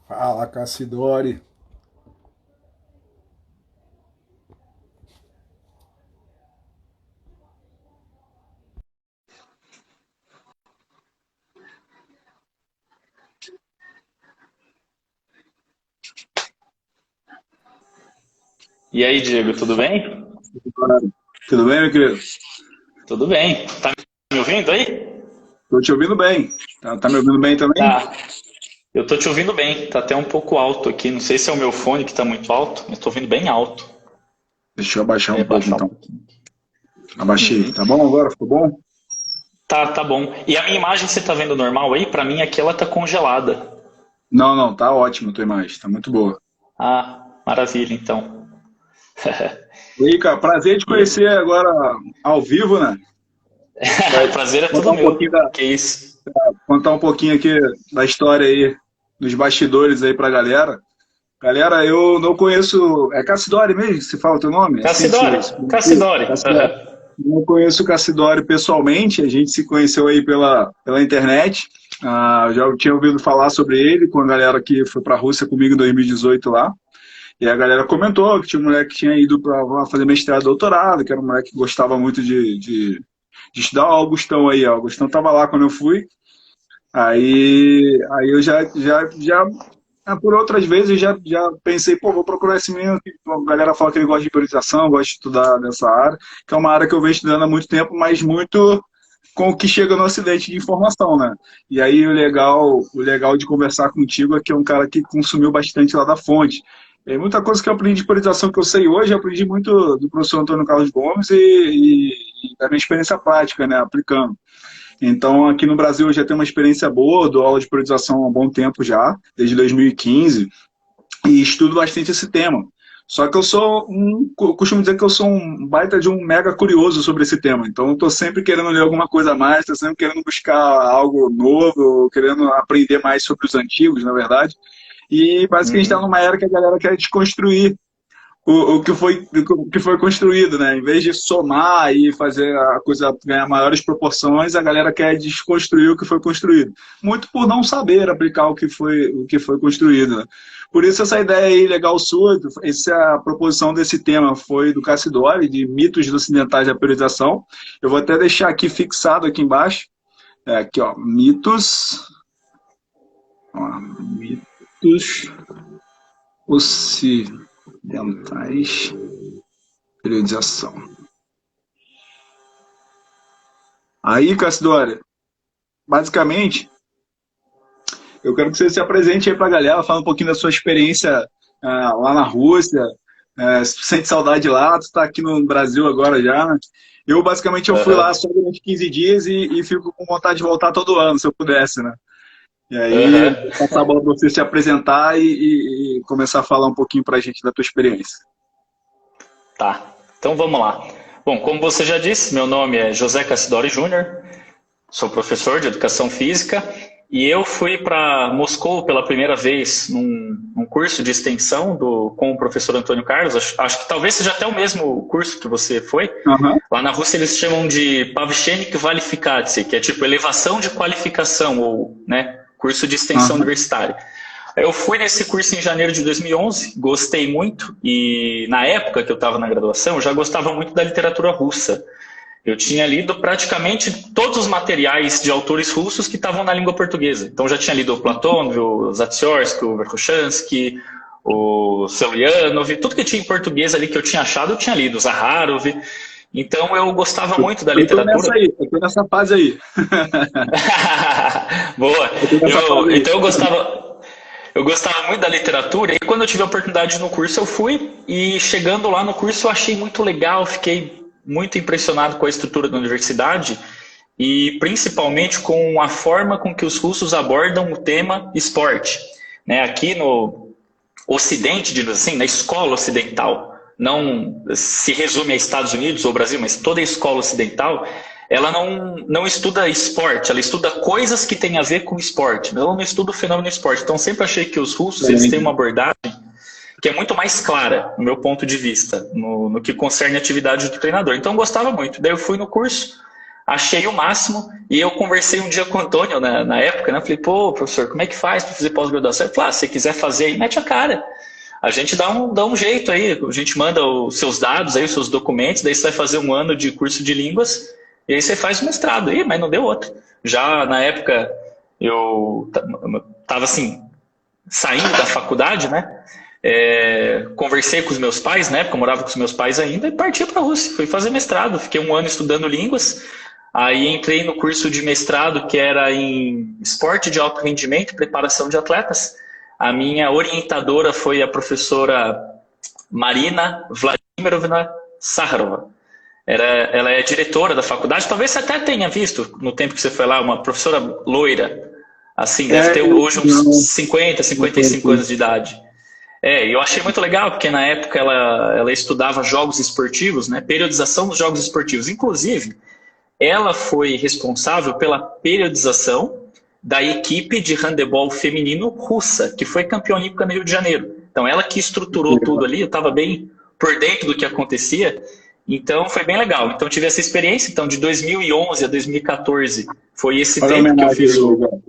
Fala, Cassidori. E aí, Diego, tudo bem? Tudo bem, meu querido? Tudo bem. Tá me ouvindo aí? Tô te ouvindo bem. Tá me ouvindo bem também? Tá. Eu tô te ouvindo bem. Tá até um pouco alto aqui. Não sei se é o meu fone que tá muito alto, mas tô ouvindo bem alto. Deixa eu abaixar É, um pouco baixar um então. pouquinho. Abaixei. Uhum. Tá bom agora? Ficou bom? Tá bom. E a minha imagem você tá vendo normal aí? Pra mim aqui ela tá congelada. Não, não, tá ótimo a tua imagem. Tá muito boa. Ah, maravilha, então. E aí, cara, prazer te E conhecer agora ao vivo, né? Vai prazer é contar tudo um pouquinho meu. Que isso? contar um pouquinho aqui da história aí, dos bastidores aí pra galera. Galera, eu não conheço. É Cassidori mesmo que se fala o teu nome? É assim que Cassidore, se pronuncia? Cassidore. Cassidori. Aham. Não conheço o Cassidori pessoalmente, a gente se conheceu aí pela internet. Eu já tinha ouvido falar sobre ele com a galera que foi para a Rússia comigo em 2018 lá. E a galera comentou que tinha um moleque que tinha ido para fazer mestrado e doutorado, que era um moleque que gostava muito de estudar. O Augustão aí. O Augustão estava lá quando eu fui. Aí eu por outras vezes eu já pensei, pô, vou procurar esse menino que a galera fala que ele gosta de priorização, gosta de estudar nessa área, que é uma área que eu venho estudando há muito tempo, mas muito com o que chega no Ocidente de informação, né? E aí o legal de conversar contigo é que é um cara que consumiu bastante lá da fonte. E muita coisa que eu aprendi de priorização que eu sei hoje, eu aprendi muito do professor Antônio Carlos Gomes e da minha experiência prática, né, aplicando. Então, aqui no Brasil eu já tenho uma experiência boa, dou aula de periodização há um bom tempo já, desde 2015, e estudo bastante esse tema. Só que eu costumo dizer que eu sou um baita de um mega curioso sobre esse tema. Então, eu estou sempre querendo ler alguma coisa a mais, estou sempre querendo buscar algo novo, querendo aprender mais sobre os antigos, na verdade. E parece que a gente está Uhum. numa era que a galera quer desconstruir o que foi construído, né? Em vez de somar e fazer a coisa ganhar maiores proporções, a galera quer desconstruir o que foi construído. Muito por não saber aplicar o que foi construído, né? Por isso essa ideia aí legal sua, essa proposição desse tema foi do Cassidori, de mitos ocidentais da periodização. Eu vou até deixar aqui fixado aqui embaixo, aqui ó, mitos ocidentais periodização. Aí, Cassidória, basicamente, eu quero que você se apresente aí para a galera, fala um pouquinho da sua experiência lá na Rússia, se tu sente saudade lá, tu está aqui no Brasil agora já, né? Eu fui lá Aham. só durante 15 dias e fico com vontade de voltar todo ano, se eu pudesse, né? E aí, Aham. vou passar a bola para você se apresentar e começar a falar um pouquinho para a gente da tua experiência. Tá. Então vamos lá. Bom, como você já disse, meu nome é José Cassidori Júnior. Sou professor de educação física e eu fui para Moscou pela primeira vez num curso de extensão com o professor Antônio Carlos. Acho que talvez seja até o mesmo curso que você foi. Aham, Lá na Rússia eles chamam de Pavsheni Kvalifikatsiya, que é tipo elevação de qualificação ou, né, curso de extensão aham, universitária. Eu fui nesse curso em janeiro de 2011, gostei muito e na época que eu estava na graduação eu já gostava muito da literatura russa. Eu tinha lido praticamente todos os materiais de autores russos que estavam na língua portuguesa. Então já tinha lido o Platão, o Zatsiorsky, o Verkhoshansky, o Selyanov, tudo que tinha em português ali que eu tinha achado, eu tinha lido, Zaharov. Então eu gostava muito da eu tô nessa literatura. aí, eu tô nessa fase aí. Boa. Eu tô nessa fase aí. Então eu gostava muito da literatura e quando eu tive a oportunidade no curso eu fui e chegando lá no curso eu achei muito legal, fiquei muito impressionado com a estrutura da universidade e principalmente com a forma com que os russos abordam o tema esporte. Né? Aqui no Ocidente, digamos assim, na escola ocidental, não se resume a Estados Unidos ou Brasil, mas toda a escola ocidental, ela não estuda esporte, ela estuda coisas que têm a ver com esporte, ela não estuda o fenômeno esporte. Então sempre achei que os russos eles têm uma abordagem que é muito mais clara, no meu ponto de vista, no que concerne a atividade do treinador. Então eu gostava muito. Daí eu fui no curso, achei o máximo, e eu conversei um dia com o Antônio, na época, né? Falei, pô, professor, como é que faz para fazer pós-graduação? Ele falou, se você quiser fazer aí, mete a cara. A gente dá um jeito aí, a gente manda os seus dados, aí, os seus documentos, daí você vai fazer um ano de curso de línguas, e aí você faz o mestrado. Aí, mas não deu outro. Já na época, eu estava assim, saindo da faculdade, né? Conversei com os meus pais, na época eu morava com os meus pais ainda, e parti para a Rússia. Fui fazer mestrado, fiquei um ano estudando línguas, aí entrei no curso de mestrado que era em esporte de alto rendimento e preparação de atletas. A minha orientadora foi a professora Marina Vladimirovna Sakharova. Ela é diretora da faculdade, talvez você até tenha visto no tempo que você foi lá, uma professora loira, assim, deve ter hoje uns 50, 55 anos de idade. Eu achei muito legal, porque na época ela estudava jogos esportivos, né, periodização dos jogos esportivos. Inclusive, ela foi responsável pela periodização da equipe de handebol feminino russa, que foi campeã olímpica no Rio de Janeiro. Então, ela que estruturou tudo ali, eu estava bem por dentro do que acontecia, então foi bem legal. Então, tive essa experiência. Então, de 2011 a 2014, foi esse tempo que eu fiz o...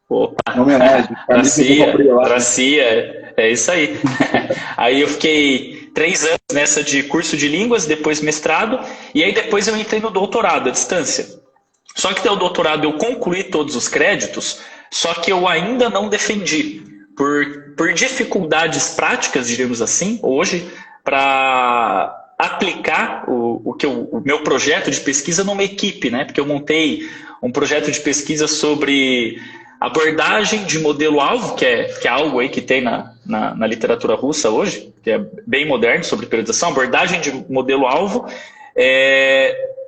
Opa, Gracia, é isso aí. Aí eu fiquei 3 anos nessa de curso de línguas, depois mestrado, e aí depois eu entrei no doutorado à distância. Só que o doutorado eu concluí todos os créditos, só que eu ainda não defendi, por dificuldades práticas, diríamos assim, hoje, para aplicar o meu projeto de pesquisa numa equipe, né? Porque eu montei um projeto de pesquisa sobre abordagem de modelo-alvo, que é algo aí que tem na literatura russa hoje, que é bem moderno, sobre periodização, abordagem de modelo-alvo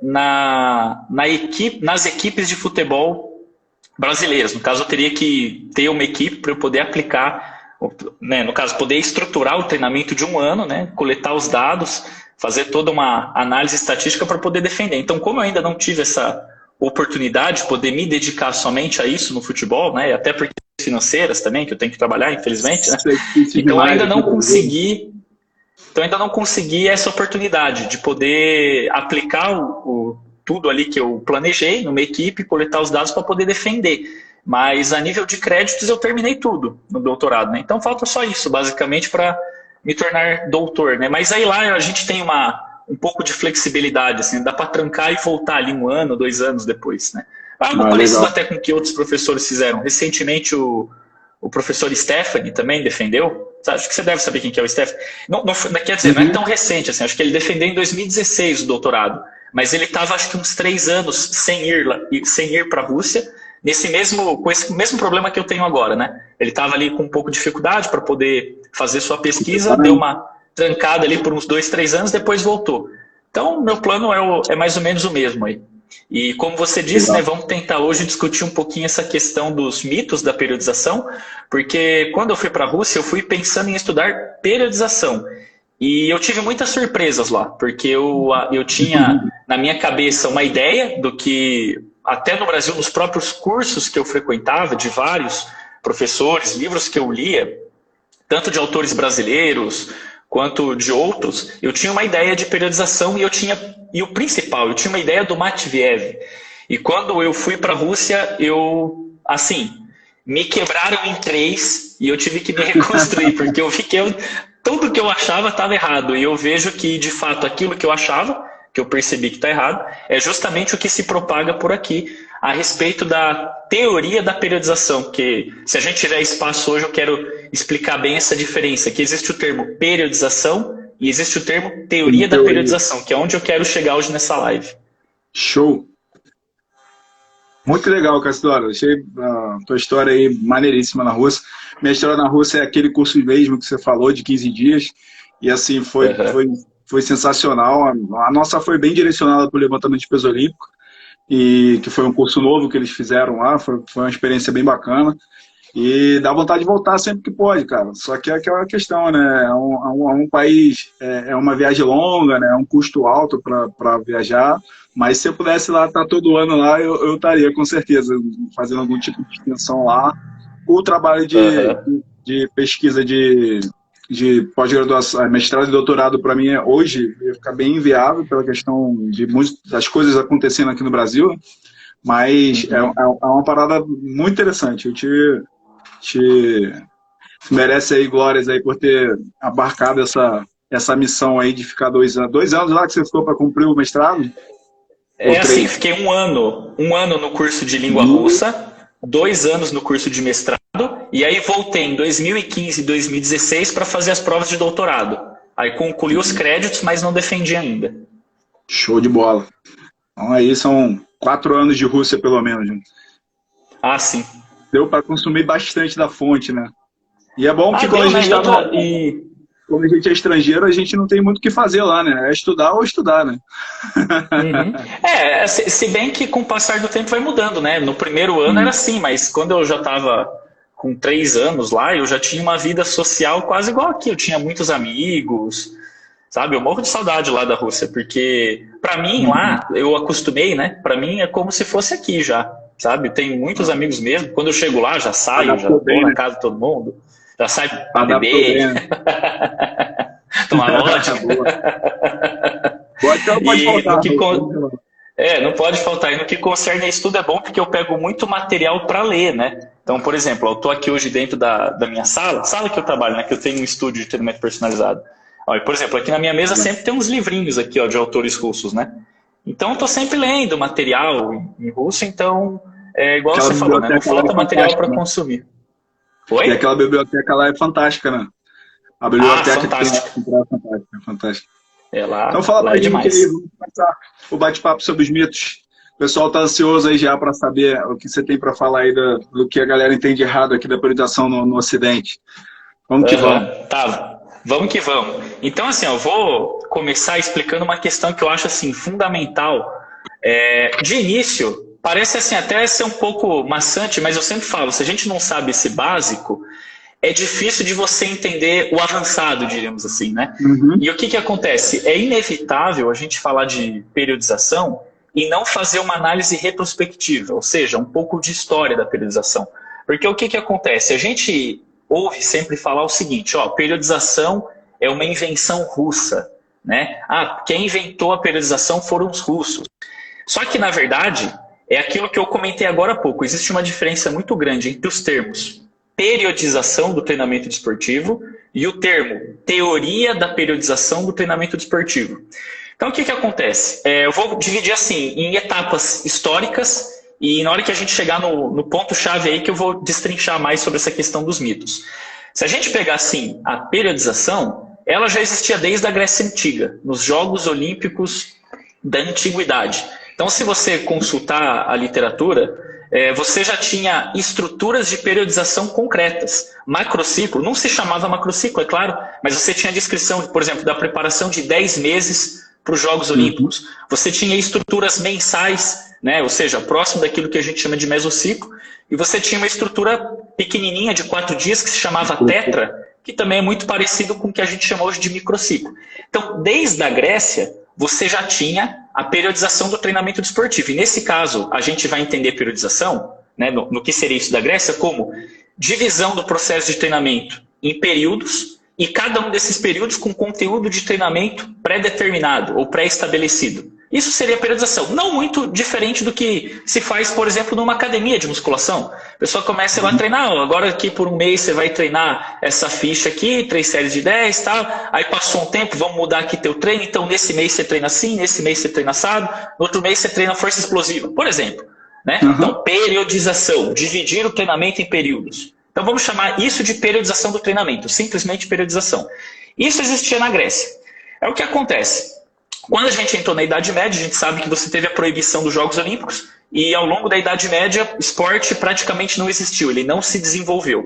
nas equipes de futebol brasileiras. No caso, eu teria que ter uma equipe para eu poder aplicar, né, no caso, poder estruturar o treinamento de um ano, né, coletar os dados, fazer toda uma análise estatística para poder defender. Então, como eu ainda não tive essa oportunidade de poder me dedicar somente a isso no futebol, né, até porque financeiras também, que eu tenho que trabalhar, infelizmente, né? Então, ainda não consegui... Então, ainda não consegui essa oportunidade de poder aplicar tudo ali que eu planejei numa equipe, coletar os dados para poder defender. Mas, a nível de créditos, eu terminei tudo no doutorado, né? Então, falta só isso, basicamente, para me tornar doutor, né? Mas aí lá a gente tem um pouco de flexibilidade, assim, dá para trancar e voltar ali 1 ano, 2 anos depois, né? Algo parecido até com o que outros professores fizeram. Recentemente, o professor Stephanie também defendeu. Acho que você deve saber quem que é o Stephanie. Quer dizer, não é tão recente assim. Acho que ele defendeu em 2016 o doutorado. Mas ele estava, acho que uns 3 anos sem ir para a Rússia, com esse mesmo problema que eu tenho agora, né? Ele estava ali com um pouco de dificuldade para poder fazer sua pesquisa, deu uma trancada ali por uns 2, 3 anos, depois voltou. Então, meu plano é mais ou menos o mesmo aí. E como você disse, né, vamos tentar hoje discutir um pouquinho essa questão dos mitos da periodização, porque quando eu fui para a Rússia, eu fui pensando em estudar periodização. E eu tive muitas surpresas lá, porque eu tinha na minha cabeça uma ideia do que, até no Brasil, nos próprios cursos que eu frequentava, de vários professores, livros que eu lia, tanto de autores brasileiros quanto de outros, eu tinha uma ideia de periodização e o principal, eu tinha uma ideia do Matveev. E quando eu fui para a Rússia, me quebraram em 3 e eu tive que me reconstruir, porque eu vi que tudo que eu achava estava errado. E eu vejo que, de fato, aquilo que eu achava, que eu percebi que está errado, é justamente o que se propaga por aqui a respeito da teoria da periodização, que se a gente tiver espaço hoje, eu quero explicar bem essa diferença, que existe o termo periodização e existe o termo teoria da periodização, que é onde eu quero chegar hoje nessa live. Show! Muito legal, Cassidora. Achei a tua história aí maneiríssima na Rússia. Minha história na Rússia é aquele curso mesmo que você falou, de 15 dias, e assim, foi sensacional. A nossa foi bem direcionada para o levantamento de peso olímpico, e que foi um curso novo que eles fizeram lá, foi uma experiência bem bacana, e dá vontade de voltar sempre que pode, cara. Só que é aquela questão, né, é um país, é uma viagem longa, né, é um custo alto para viajar, mas se eu pudesse lá estar todo ano lá, eu estaria com certeza fazendo algum tipo de extensão lá. O trabalho de pesquisa de de pós-graduação, mestrado e doutorado para mim hoje ia ficar bem inviável pela questão de das coisas acontecendo aqui no Brasil, mas é uma parada muito interessante. Te merece aí glórias aí por ter abarcado essa missão aí de ficar 2 anos. 2 anos lá que você ficou para cumprir o mestrado? É assim, fiquei um ano no curso de língua russa, 2 anos no curso de mestrado, e aí voltei em 2015 e 2016 para fazer as provas de doutorado. Aí concluí os créditos, mas não defendi ainda. Show de bola. Então aí são 4 anos de Rússia, pelo menos. Né? Ah, sim. Deu para consumir bastante da fonte, né? E é bom que quando a gente como a gente é estrangeiro, a gente não tem muito o que fazer lá, né? É estudar ou estudar, né? Se bem que com o passar do tempo vai mudando, né? No primeiro ano era assim, mas quando eu já estava com 3 anos lá, eu já tinha uma vida social quase igual aqui. Eu tinha muitos amigos, sabe? Eu morro de saudade lá da Rússia, porque para mim lá, eu acostumei, né? Para mim é como se fosse aqui já, sabe? Tenho muitos amigos mesmo. Quando eu chego lá, já saio, já vou na casa de todo mundo. Já sai para beber, tomar vodka. Não pode faltar. Não pode faltar. E no que concerne a estudo é bom porque eu pego muito material para ler, né? Então, por exemplo, eu estou aqui hoje dentro da minha sala que eu trabalho, né? Que eu tenho um estúdio de treinamento personalizado. Ó, por exemplo, aqui na minha mesa sempre tem uns livrinhos aqui, ó, de autores russos, né? Então, eu estou sempre lendo material em russo, então, igual você falou, né? Não falta material para consumir. Oi? E aquela biblioteca lá é fantástica, né? A biblioteca fantástica. É fantástica. Então fala pra gente demais. aí, vamos começar o bate-papo sobre os mitos. O pessoal tá ansioso aí já para saber o que você tem para falar aí do que a galera entende errado aqui da periodização no Ocidente. Vamos que vamos. Tá, vamos que vamos. Então, assim, eu vou começar explicando uma questão que eu acho assim, fundamental. De início, parece assim, até ser um pouco maçante, mas eu sempre falo, se a gente não sabe esse básico, é difícil de você entender o avançado, diríamos assim, né? E o que acontece? É inevitável a gente falar de periodização e não fazer uma análise retrospectiva, ou seja, um pouco de história da periodização. Porque o que acontece? A gente ouve sempre falar o seguinte, ó, periodização é uma invenção russa, né? Quem inventou a periodização foram os russos. Só que, na verdade, é aquilo que eu comentei agora há pouco. Existe uma diferença muito grande entre os termos periodização do treinamento desportivo e o termo teoria da periodização do treinamento desportivo. Então, o que acontece? Eu vou dividir assim em etapas históricas e na hora que a gente chegar no ponto-chave aí que eu vou destrinchar mais sobre essa questão dos mitos. Se a gente pegar assim a periodização, ela já existia desde a Grécia Antiga, nos Jogos Olímpicos da Antiguidade. Então, se você consultar a literatura, você já tinha estruturas de periodização concretas. Macrociclo, não se chamava macrociclo, é claro, mas você tinha a descrição, por exemplo, da preparação de 10 meses para os Jogos Olímpicos. Você tinha estruturas mensais, né? Ou seja, próximo daquilo que a gente chama de mesociclo, e você tinha uma estrutura pequenininha de 4 dias que se chamava tetra, que também é muito parecido com o que a gente chama hoje de microciclo. Então, desde a Grécia, você já tinha a periodização do treinamento desportivo. E nesse caso, a gente vai entender periodização, né, no que seria isso da Grécia, como divisão do processo de treinamento em períodos, e cada um desses períodos com conteúdo de treinamento pré-determinado ou pré-estabelecido. Isso seria periodização. Não muito diferente do que se faz, por exemplo, numa academia de musculação. A pessoa começa lá a treinar, agora aqui por um mês você vai treinar essa ficha aqui, 3 séries de 10 e tal. Aí passou um tempo, vamos mudar aqui teu treino, então nesse mês você treina assim, nesse mês você treina assado, no outro mês você treina força explosiva, por exemplo. Né? Então, periodização, dividir o treinamento em períodos. Então vamos chamar isso de periodização do treinamento, simplesmente periodização. Isso existia na Grécia. É o que acontece. Quando a gente entrou na Idade Média, a gente sabe que você teve a proibição dos Jogos Olímpicos e ao longo da Idade Média, esporte praticamente não existiu, ele não se desenvolveu.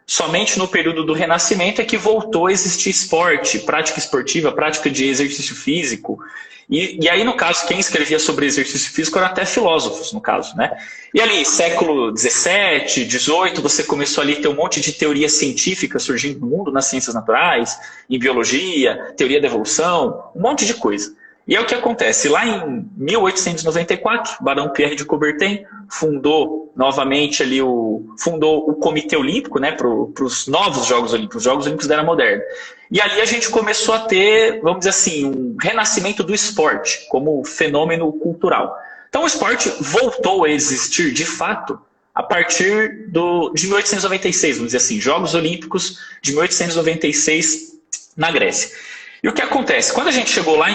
Somente no período do Renascimento é que voltou a existir esporte, prática esportiva, prática de exercício físico. E aí, no caso, quem escrevia sobre exercício físico eram até filósofos, no caso, né? E ali, século XVII, XVIII, você começou ali a ter um monte de teoria científica surgindo no mundo, nas ciências naturais, em biologia, teoria da evolução, um monte de coisa. E é o que acontece. Lá em 1894, Barão Pierre de Coubertin fundou novamente ali fundou o Comitê Olímpico, né, para os novos Jogos Olímpicos, os Jogos Olímpicos da Era Moderna. E ali a gente começou a ter, vamos dizer assim, um renascimento do esporte como fenômeno cultural. Então o esporte voltou a existir de fato a partir de 1896, vamos dizer assim, Jogos Olímpicos de 1896 na Grécia. E o que acontece? Quando a gente chegou lá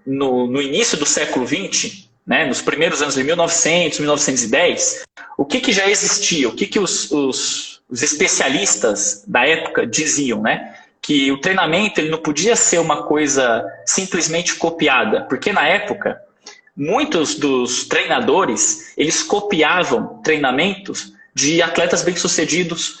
no início do século XX, né, nos primeiros anos de 1900, 1910, o que já existia? O que os especialistas da época diziam, né? Que o treinamento ele não podia ser uma coisa simplesmente copiada, porque na época muitos dos treinadores eles copiavam treinamentos de atletas bem-sucedidos,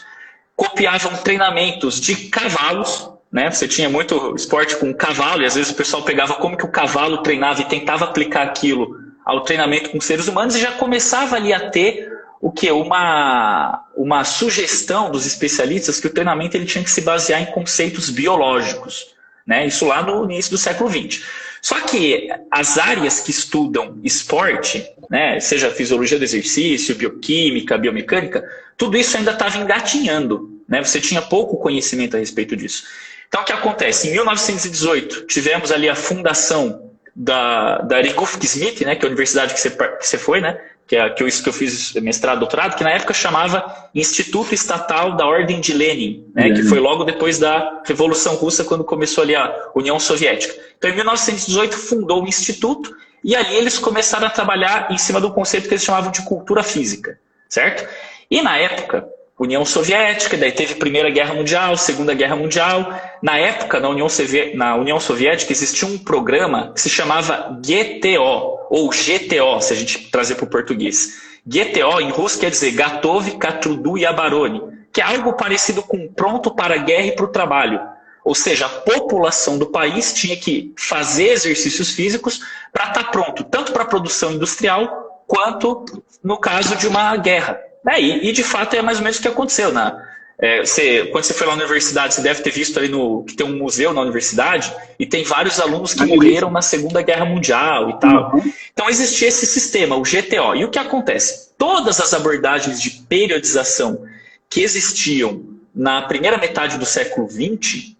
copiavam treinamentos de cavalos, né? Você tinha muito esporte com cavalo, e às vezes o pessoal pegava como que o cavalo treinava e tentava aplicar aquilo ao treinamento com seres humanos, e já começava ali a ter o que? Uma sugestão dos especialistas que o treinamento ele tinha que se basear em conceitos biológicos, né? Isso lá no início do século XX. Só que as áreas que estudam esporte, né, seja fisiologia do exercício, bioquímica, biomecânica, tudo isso ainda estava engatinhando, né? Você tinha pouco conhecimento a respeito disso. Então, o que acontece? Em 1918, tivemos ali a fundação da Rigufk Smith, né, que é a universidade que você foi, né, que eu fiz mestrado, doutorado, que na época chamava Instituto Estatal da Ordem de Lenin, né, que foi logo depois da Revolução Russa, quando começou ali a União Soviética. Então, em 1918, fundou o Instituto, e ali eles começaram a trabalhar em cima do conceito que eles chamavam de cultura física, certo? E na época, União Soviética, daí teve Primeira Guerra Mundial, Segunda Guerra Mundial. Na época, na União Soviética, existia um programa que se chamava GTO, ou GTO, se a gente trazer para o português. GTO, em russo, quer dizer Gatov, Katrudu e Abarone, que é algo parecido com pronto para a guerra e para o trabalho. Ou seja, a população do país tinha que fazer exercícios físicos para estar pronto, tanto para a produção industrial, quanto no caso de uma guerra. E de fato é mais ou menos o que aconteceu. Quando você foi lá na universidade, você deve ter visto ali que tem um museu na universidade e tem vários alunos que morreram na Segunda Guerra Mundial e tal. Então existia esse sistema, o GTO. E o que acontece? Todas as abordagens de periodização que existiam na primeira metade do século XX,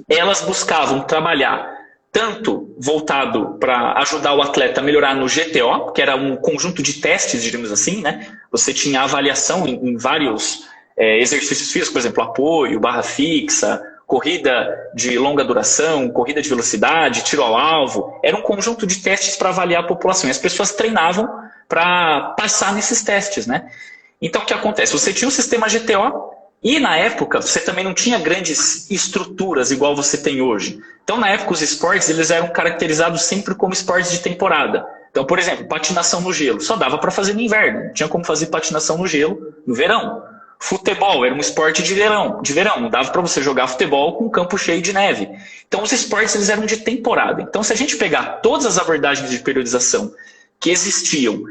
elas buscavam trabalhar tanto voltado para ajudar o atleta a melhorar no GTO, que era um conjunto de testes, diríamos assim, né? Você tinha avaliação em vários exercícios físicos, por exemplo, apoio, barra fixa, corrida de longa duração, corrida de velocidade, tiro ao alvo. Era um conjunto de testes para avaliar a população. E as pessoas treinavam para passar nesses testes, né? Então, o que acontece? Você tinha um sistema GTO, e na época você também não tinha grandes estruturas igual você tem hoje. Então na época os esportes eles eram caracterizados sempre como esportes de temporada. Então, por exemplo, patinação no gelo só dava para fazer no inverno, não tinha como fazer patinação no gelo no verão. Futebol era um esporte de verão, não dava para você jogar futebol com um campo cheio de neve. Então os esportes eles eram de temporada. Então se a gente pegar todas as abordagens de periodização que existiam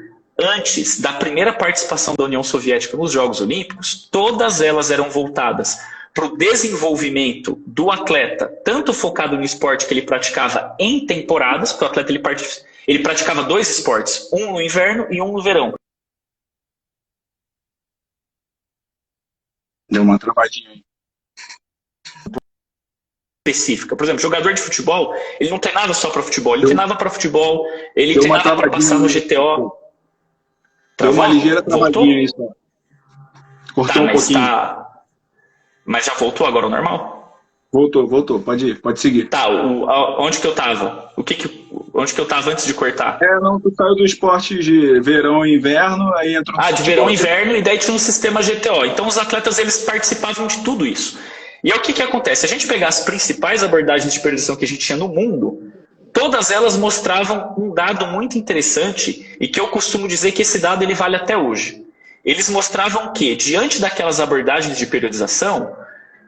antes da primeira participação da União Soviética nos Jogos Olímpicos, todas elas eram voltadas para o desenvolvimento do atleta, tanto focado no esporte que ele praticava em temporadas, porque o atleta ele praticava dois esportes, um no inverno e um no verão. Deu uma travadinha aí. Específica. Por exemplo, jogador de futebol, ele não treinava só para futebol, ele treinava para futebol, ele treinava para passar no GTO. Deu uma ligeira travadinha aí só. Cortou um pouquinho. Mas já voltou agora ao normal? Voltou. Pode seguir. Tá, onde que eu tava? Onde que eu tava antes de cortar? Tu saiu do esporte de verão e inverno, aí entrou no de verão e inverno, e daí tinha um sistema GTO. Então os atletas eles participavam de tudo isso. E aí o que acontece? Se a gente pegar as principais abordagens de periodização que a gente tinha no mundo, todas elas mostravam um dado muito interessante e que eu costumo dizer que esse dado ele vale até hoje. Eles mostravam que, diante daquelas abordagens de periodização,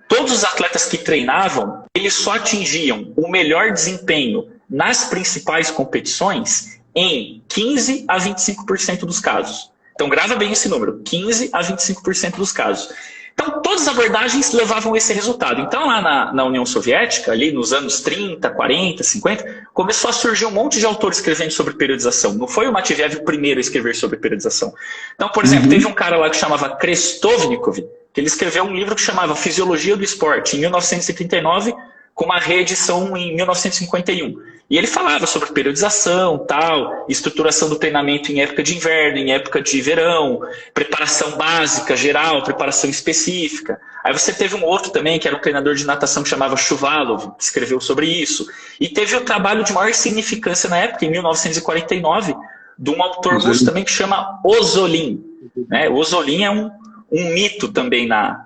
todos os atletas que treinavam, eles só atingiam o melhor desempenho nas principais competições em 15 a 25% dos casos. Então grava bem esse número, 15 a 25% dos casos. Então, todas as abordagens levavam a esse resultado. Então, lá na União Soviética, ali nos anos 30, 40, 50, começou a surgir um monte de autores escrevendo sobre periodização. Não foi o Matveev o primeiro a escrever sobre periodização. Então, por exemplo, teve um cara lá que chamava Krestovnikov, que ele escreveu um livro que chamava Fisiologia do Esporte, em 1939, com uma reedição em 1951. E ele falava sobre periodização, tal, estruturação do treinamento em época de inverno, em época de verão, preparação básica, geral, preparação específica. Aí você teve um outro também, que era um treinador de natação que chamava Shuvalov, que escreveu sobre isso. E teve o trabalho de maior significância na época, em 1949, de um autor russo também que chama Ozolin. Né? Ozolin é um mito também lá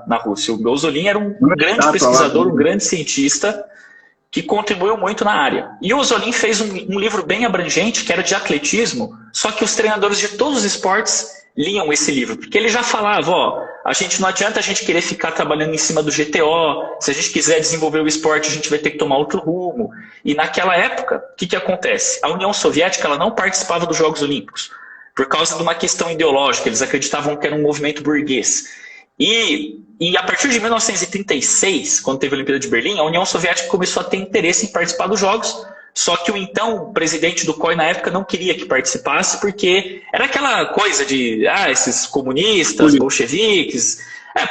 na Rússia. O Ozolin era um grande pesquisador, um grande cientista que contribuiu muito na área. E o Ozolin fez um livro bem abrangente, que era de atletismo, só que os treinadores de todos os esportes liam esse livro, porque ele já falava, não adianta a gente querer ficar trabalhando em cima do GTO, se a gente quiser desenvolver o esporte, a gente vai ter que tomar outro rumo. E naquela época, o que acontece? A União Soviética ela não participava dos Jogos Olímpicos, por causa de uma questão ideológica, eles acreditavam que era um movimento burguês. E a partir de 1936, quando teve a Olimpíada de Berlim, a União Soviética começou a ter interesse em participar dos Jogos, só que o então presidente do COI na época não queria que participasse, porque era aquela coisa de esses comunistas, bolcheviques,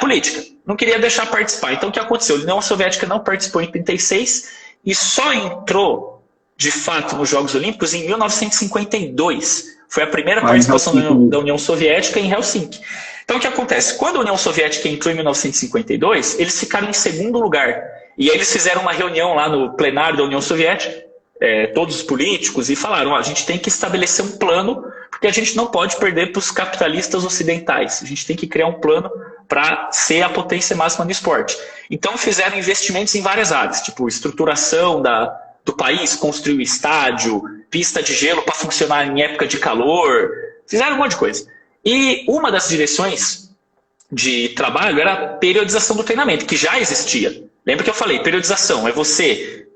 política, não queria deixar participar. Então o que aconteceu? A União Soviética não participou em 1936 e só entrou de fato nos Jogos Olímpicos em 1952. Foi a primeira participação da União Soviética em Helsinki. Então, o que acontece? Quando a União Soviética entrou em 1952, eles ficaram em segundo lugar. E aí eles fizeram uma reunião lá no plenário da União Soviética, todos os políticos, e falaram, a gente tem que estabelecer um plano, porque a gente não pode perder para os capitalistas ocidentais. A gente tem que criar um plano para ser a potência máxima no esporte. Então, fizeram investimentos em várias áreas, tipo estruturação do país, construir um estádio, pista de gelo para funcionar em época de calor, fizeram um monte de coisa. E uma das direções de trabalho era a periodização do treinamento, que já existia. Lembra que eu falei, periodização é você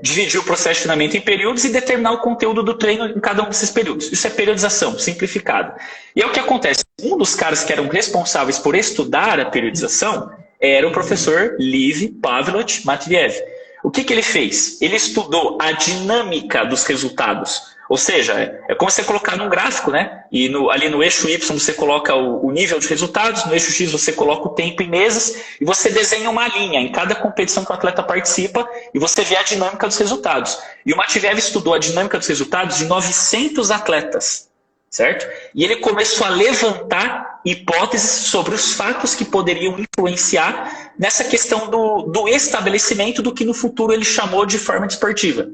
dividir o processo de treinamento em períodos e determinar o conteúdo do treino em cada um desses períodos. Isso é periodização, simplificada. E é o que acontece. Um dos caras que eram responsáveis por estudar a periodização era o professor Liv Pavlovich Matveev. O que ele fez? Ele estudou a dinâmica dos resultados. Ou seja, é como você colocar num gráfico, né? E ali no eixo Y você coloca o nível de resultados, no eixo X você coloca o tempo em meses e você desenha uma linha em cada competição que o atleta participa e você vê a dinâmica dos resultados. E o Matveev estudou a dinâmica dos resultados de 900 atletas, certo? E ele começou a levantar hipóteses sobre os fatos que poderiam influenciar nessa questão do estabelecimento do que no futuro ele chamou de forma desportiva.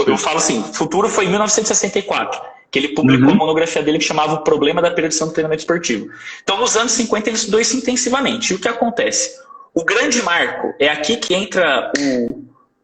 Eu falo assim, futuro foi em 1964, que ele publicou a monografia dele que chamava O Problema da Periodização do Treinamento Esportivo. Então, nos anos 50, ele estudou isso intensivamente. E o que acontece? O grande marco é aqui que entra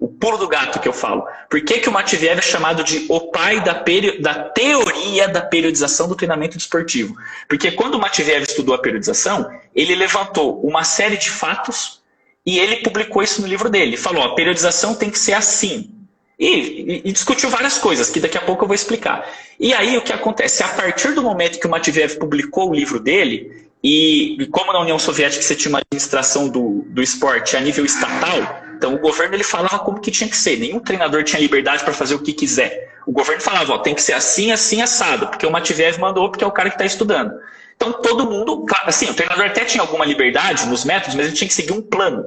o pulo do gato que eu falo. Por que o Matveev é chamado de o pai da teoria da periodização do treinamento desportivo? Porque quando o Matveev estudou a periodização, ele levantou uma série de fatos e ele publicou isso no livro dele. Ele falou, a periodização tem que ser assim. E discutiu várias coisas, que daqui a pouco eu vou explicar. E aí o que acontece? A partir do momento que o Matveev publicou o livro dele, e como na União Soviética você tinha uma administração do esporte a nível estatal, então o governo ele falava como que tinha que ser. Nenhum treinador tinha liberdade para fazer o que quiser. O governo falava, tem que ser assim, assim, assado, porque o Matveev mandou, porque é o cara que está estudando. Então todo mundo, assim, o treinador até tinha alguma liberdade nos métodos, mas ele tinha que seguir um plano.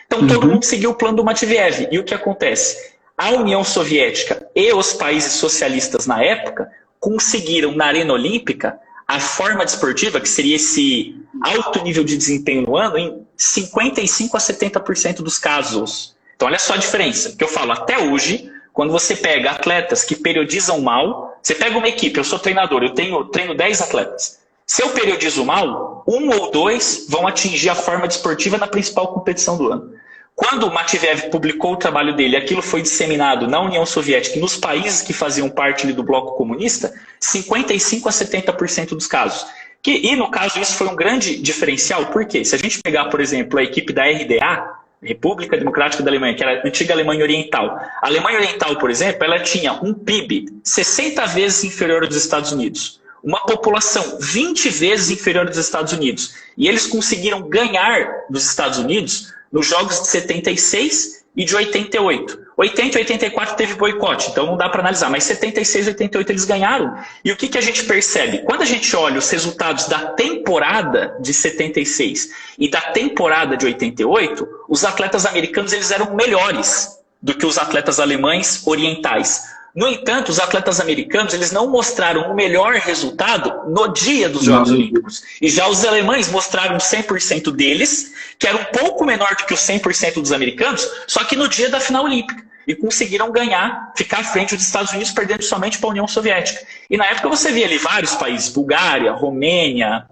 Então todo mundo seguiu o plano do Matveev. E o que acontece? A União Soviética e os países socialistas na época conseguiram na arena olímpica a forma desportiva, que seria esse alto nível de desempenho no ano, em 55% a 70% dos casos. Então olha só a diferença, que eu falo, até hoje, quando você pega atletas que periodizam mal, você pega uma equipe, eu sou treinador, eu treino 10 atletas. Se eu periodizo mal, 1 ou 2 vão atingir a forma desportiva na principal competição do ano. Quando o Matveev publicou o trabalho dele, aquilo foi disseminado na União Soviética e nos países que faziam parte do bloco comunista, 55% a 70% dos casos. E no caso isso foi um grande diferencial, porque se a gente pegar, por exemplo, a equipe da RDA, República Democrática da Alemanha, que era a antiga Alemanha Oriental. A Alemanha Oriental, por exemplo, ela tinha um PIB 60 vezes inferior aos dos Estados Unidos. uma população 20 vezes inferior dos Estados Unidos. E eles conseguiram ganhar dos Estados Unidos nos jogos de 76 e de 88. 80 e 84 teve boicote, então não dá para analisar, mas 76 e 88 eles ganharam. E o que a gente percebe? Quando a gente olha os resultados da temporada de 76 e da temporada de 88, os atletas americanos eles eram melhores do que os atletas alemães orientais. No entanto, os atletas americanos eles não mostraram o melhor resultado no dia dos Jogos Olímpicos. E já os alemães mostraram 100% deles, que era um pouco menor do que os 100% dos americanos, só que no dia da final olímpica. E conseguiram ganhar, ficar à frente dos Estados Unidos, perdendo somente para a União Soviética. E na época você via ali vários países, Bulgária, Romênia,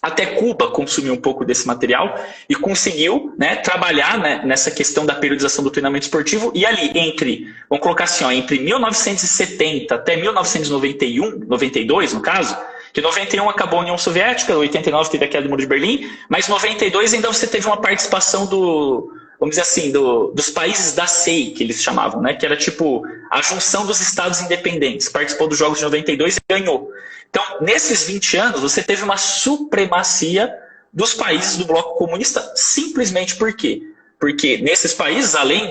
até Cuba consumiu um pouco desse material e conseguiu, né, trabalhar, né, nessa questão da periodização do treinamento esportivo. E ali, vamos colocar assim, ó, entre 1970 até 1991, 92 no caso, que 91 acabou a União Soviética, 89 teve a queda do Muro de Berlim, mas 92 ainda você teve uma participação vamos dizer assim, dos países da CEI, que eles chamavam, né? Que era tipo a junção dos estados independentes. Participou dos Jogos de 92 e ganhou. Então, nesses 20 anos, você teve uma supremacia dos países do bloco comunista, simplesmente por quê? Porque nesses países, além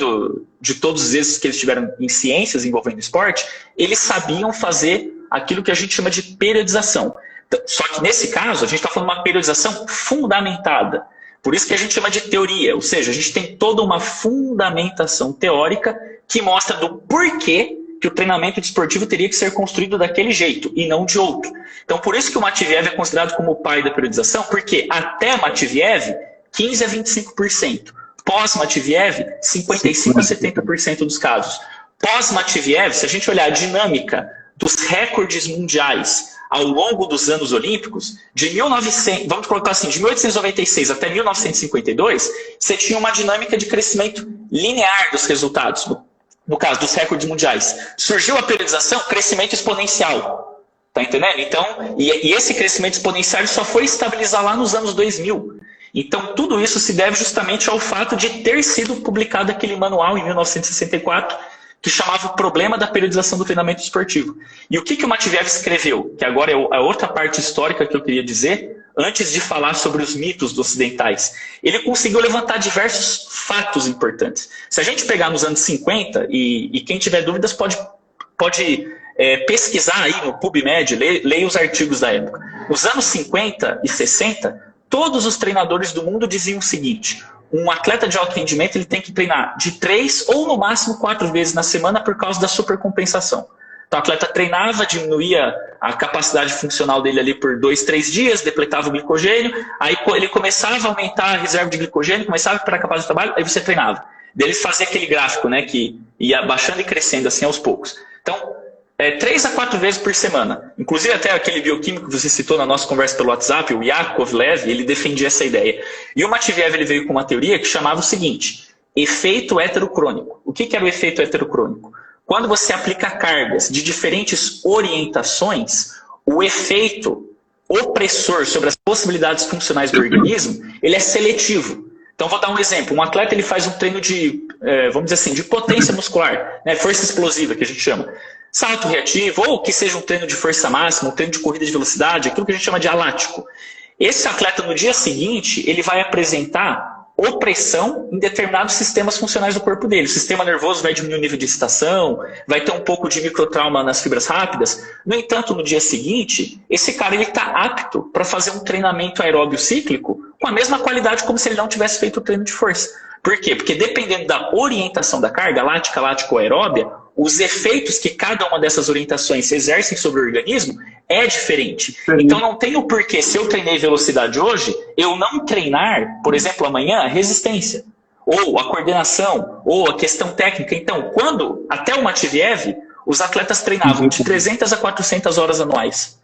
de todos os êxitos que eles tiveram em ciências envolvendo esporte, eles sabiam fazer aquilo que a gente chama de periodização. Então, só que nesse caso, a gente está falando de uma periodização fundamentada. Por isso que a gente chama de teoria, ou seja, a gente tem toda uma fundamentação teórica que mostra do porquê que o treinamento desportivo teria que ser construído daquele jeito e não de outro. Então, por isso que o Matveev é considerado como o pai da periodização, porque até Matveev, 15% a 25%. Pós-Matveev, 55% a 70% dos casos. Pós-Matveev, se a gente olhar a dinâmica dos recordes mundiais ao longo dos anos olímpicos, vamos colocar assim, de 1896 até 1952, você tinha uma dinâmica de crescimento linear dos resultados, no caso dos recordes mundiais. Surgiu a periodização, crescimento exponencial. Tá entendendo? Então, e esse crescimento exponencial só foi estabilizar lá nos anos 2000. Então, tudo isso se deve justamente ao fato de ter sido publicado aquele manual em 1964, que chamava o problema da periodização do treinamento esportivo. E o que o Matveev escreveu? Que agora é a outra parte histórica que eu queria dizer, antes de falar sobre os mitos dos ocidentais. Ele conseguiu levantar diversos fatos importantes. Se a gente pegar nos anos 50, e quem tiver dúvidas pode pesquisar aí no PubMed, leia os artigos da época. Nos anos 50 e 60, todos os treinadores do mundo diziam o seguinte: um atleta de alto rendimento ele tem que treinar de 3 ou no máximo 4 vezes na semana por causa da supercompensação. Então o atleta treinava, diminuía a capacidade funcional dele ali por 2, 3 dias, depletava o glicogênio, aí ele começava a aumentar a reserva de glicogênio, começava a recuperar a capacidade de trabalho, aí você treinava. Daí ele fazia aquele gráfico, né, que ia baixando e crescendo assim aos poucos. Então, 3 a 4 vezes por semana. Inclusive até aquele bioquímico que você citou na nossa conversa pelo WhatsApp, o Yakovlev, ele defendia essa ideia. E o Matveev ele veio com uma teoria que chamava o seguinte: efeito heterocrônico. O que era o efeito heterocrônico? Quando você aplica cargas de diferentes orientações, o efeito opressor sobre as possibilidades funcionais do organismo, ele é seletivo. Então vou dar um exemplo. Um atleta ele faz um treino de, vamos dizer assim, de potência muscular, né, força explosiva que a gente chama. Salto reativo, ou que seja um treino de força máxima, um treino de corrida de velocidade, aquilo que a gente chama de alático. Esse atleta, no dia seguinte, ele vai apresentar opressão em determinados sistemas funcionais do corpo dele. O sistema nervoso vai diminuir o nível de excitação, vai ter um pouco de microtrauma nas fibras rápidas. No entanto, no dia seguinte, esse cara está apto para fazer um treinamento aeróbio cíclico com a mesma qualidade como se ele não tivesse feito o treino de força. Por quê? Porque dependendo da orientação da carga, lática, lático ou aeróbia, os efeitos que cada uma dessas orientações exercem sobre o organismo é diferente. Sim. Então não tem o porquê, se eu treinei velocidade hoje, eu não treinar, por exemplo, amanhã, a resistência, ou a coordenação, ou a questão técnica. Então, até o Matveev, os atletas treinavam de 300 a 400 horas anuais.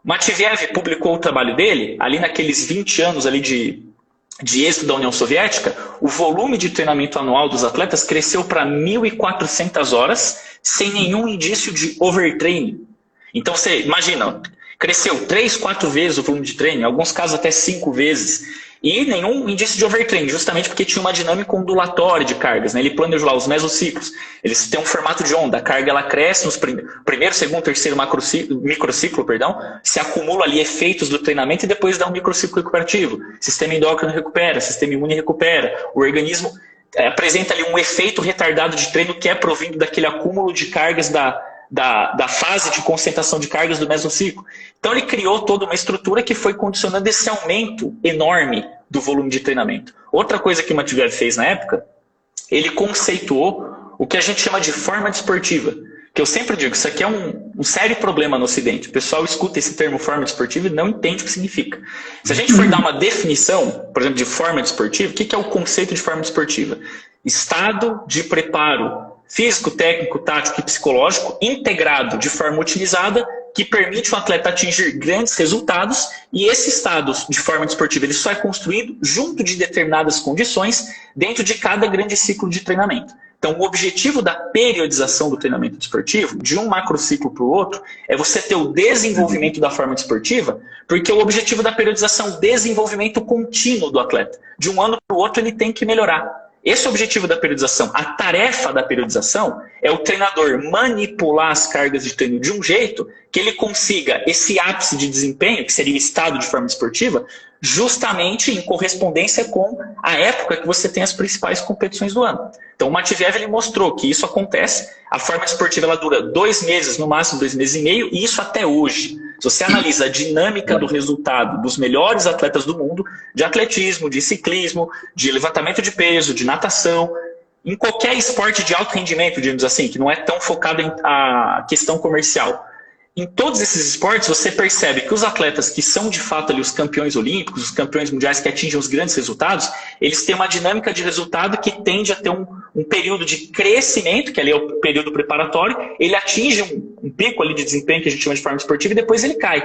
O Matveev publicou o trabalho dele, ali naqueles 20 anos ali de êxito da União Soviética, o volume de treinamento anual dos atletas cresceu para 1.400 horas, sem nenhum indício de overtraining. Então você imagina, cresceu 3, 4 vezes o volume de treino, em alguns casos até 5 vezes. E nenhum indício de overtraining, justamente porque tinha uma dinâmica ondulatória de cargas, né? Ele planejou lá os mesociclos. Eles têm um formato de onda, a carga ela cresce nos primeiro, segundo, terceiro microciclo, se acumula ali efeitos do treinamento e depois dá um microciclo recuperativo. Sistema endócrino recupera, sistema imune recupera, o organismo apresenta ali um efeito retardado de treino que é provindo daquele acúmulo de cargas da fase de concentração de cargas do mesociclo. Então ele criou toda uma estrutura que foi condicionando esse aumento enorme do volume de treinamento. Outra coisa que o Matveev fez na época, ele conceituou o que a gente chama de forma desportiva. Que eu sempre digo, isso aqui é um sério problema no Ocidente. O pessoal escuta esse termo forma desportiva e não entende o que significa. Se a gente for dar uma definição, por exemplo, de forma desportiva, o que é o conceito de forma desportiva? Estado de preparo físico, técnico, tático e psicológico integrado de forma otimizada que permite o atleta atingir grandes resultados, e esse estado de forma desportiva ele só é construído junto de determinadas condições dentro de cada grande ciclo de treinamento. Então, o objetivo da periodização do treinamento desportivo, de um macrociclo para o outro, é você ter o desenvolvimento da forma desportiva, porque o objetivo da periodização é o desenvolvimento contínuo do atleta. De um ano para o outro, ele tem que melhorar. Esse é o objetivo da periodização. A tarefa da periodização é o treinador manipular as cargas de treino de um jeito que ele consiga esse ápice de desempenho, que seria o estado de forma esportiva, justamente em correspondência com a época que você tem as principais competições do ano. Então o Matveev ele mostrou que isso acontece, a forma esportiva ela dura 2 meses, no máximo 2 meses e meio, e isso até hoje. Se você analisa a dinâmica do resultado dos melhores atletas do mundo, de atletismo, de ciclismo, de levantamento de peso, de natação, em qualquer esporte de alto rendimento, digamos assim, que não é tão focado em a questão comercial, em todos esses esportes você percebe que os atletas que são de fato ali os campeões olímpicos, os campeões mundiais que atingem os grandes resultados, eles têm uma dinâmica de resultado que tende a ter um período de crescimento, que ali é o período preparatório, ele atinge um pico ali de desempenho que a gente chama de forma esportiva e depois ele cai.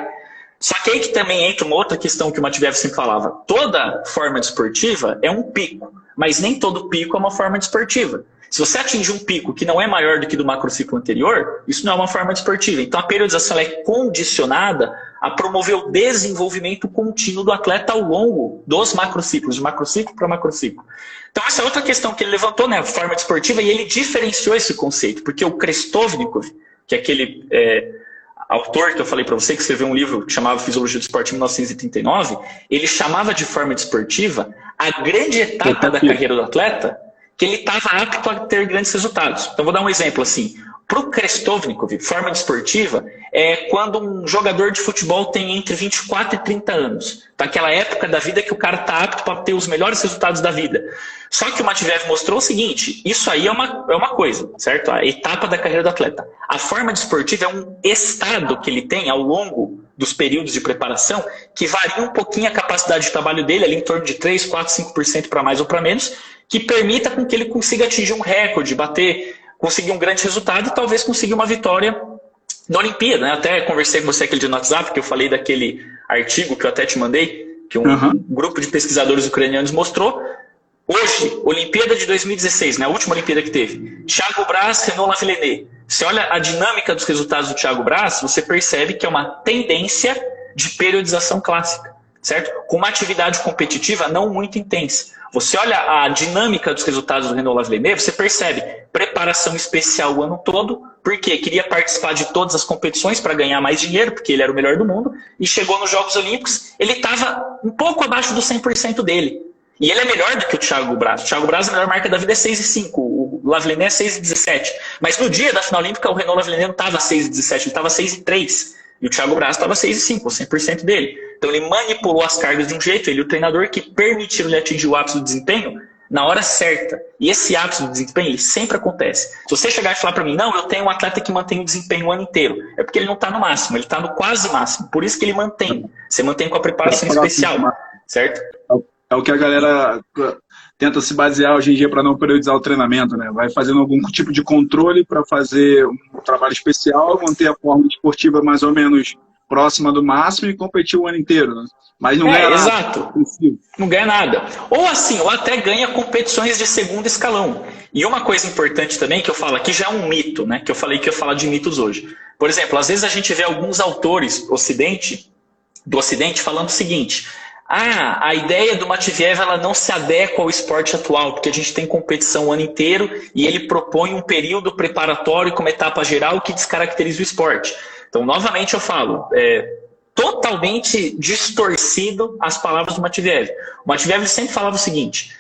Só que aí que também entra uma outra questão que o Matveev sempre falava, toda forma desportiva é um pico, mas nem todo pico é uma forma desportiva. Se você atinge um pico que não é maior do que do macrociclo anterior, isso não é uma forma desportiva. Então a periodização é condicionada a promover o desenvolvimento contínuo do atleta ao longo dos macrociclos, de macrociclo para macrociclo. Então essa é outra questão que ele levantou, né, a forma desportiva, e ele diferenciou esse conceito, porque o Krestovnikov, que é aquele autor que eu falei para você, que escreveu um livro que chamava Fisiologia do Esporte em 1939, ele chamava de forma desportiva a grande etapa da carreira do atleta que ele estava apto a ter grandes resultados. Então vou dar um exemplo assim. Para o Krestovnikov, forma desportiva é quando um jogador de futebol tem entre 24 e 30 anos. Tá, aquela época da vida que o cara está apto para ter os melhores resultados da vida. Só que o Matveev mostrou o seguinte, isso aí é uma coisa, certo? A etapa da carreira do atleta. A forma desportiva é um estado que ele tem ao longo dos períodos de preparação que varia um pouquinho a capacidade de trabalho dele, ali em torno de 3, 4, 5% para mais ou para menos, que permita com que ele consiga atingir um recorde, conseguir um grande resultado e talvez conseguir uma vitória na Olimpíada. Né? Até conversei com você aquele dia no WhatsApp, que eu falei daquele artigo que eu até te mandei, que um grupo de pesquisadores ucranianos mostrou. Hoje, Olimpíada de 2016, né? A última Olimpíada que teve, Thiago Braz, Renaud Lavillenie. Você olha a dinâmica dos resultados do Thiago Braz, você percebe que é uma tendência de periodização clássica, certo? Com uma atividade competitiva não muito intensa. Você olha a dinâmica dos resultados do Renaud Lavillenie, você percebe preparação especial o ano todo, porque queria participar de todas as competições para ganhar mais dinheiro, porque ele era o melhor do mundo, e chegou nos Jogos Olímpicos, ele estava um pouco abaixo do 100% dele. E ele é melhor do que o Thiago Braz. O Thiago Braz, a melhor marca da vida é 6,5. O Lavillenie é 6,17. Mas no dia da final olímpica, o Renaud Lavillenie não estava 6,17, ele estava 6,3. E o Thiago Braz estava 6,5, 100% dele. Então ele manipulou as cargas de um jeito, ele e o treinador, que permitiram ele atingir o ápice do desempenho na hora certa. E esse ápice do desempenho, ele sempre acontece. Se você chegar e falar para mim, não, eu tenho um atleta que mantém o desempenho o ano inteiro, é porque ele não está no máximo, ele está no quase máximo. Por isso que ele mantém. Você mantém com a preparação especial, certo? É o que a galera tenta se basear hoje em dia para não periodizar o treinamento, né? Vai fazendo algum tipo de controle para fazer um trabalho especial, manter a forma esportiva mais ou menos próxima do máximo e competir o ano inteiro, né? Mas não ganha nada. Exato. Não ganha nada. Ou assim, ou até ganha competições de segundo escalão. E uma coisa importante também que eu falo aqui já é um mito, né? Que eu falei que eu ia falar de mitos hoje. Por exemplo, às vezes a gente vê alguns autores do Ocidente falando o seguinte: a ideia do Matveev ela não se adequa ao esporte atual, porque a gente tem competição o ano inteiro e ele propõe um período preparatório como etapa geral que descaracteriza o esporte. Então, novamente eu falo, totalmente distorcido as palavras do Matveev. O Matveev sempre falava o seguinte: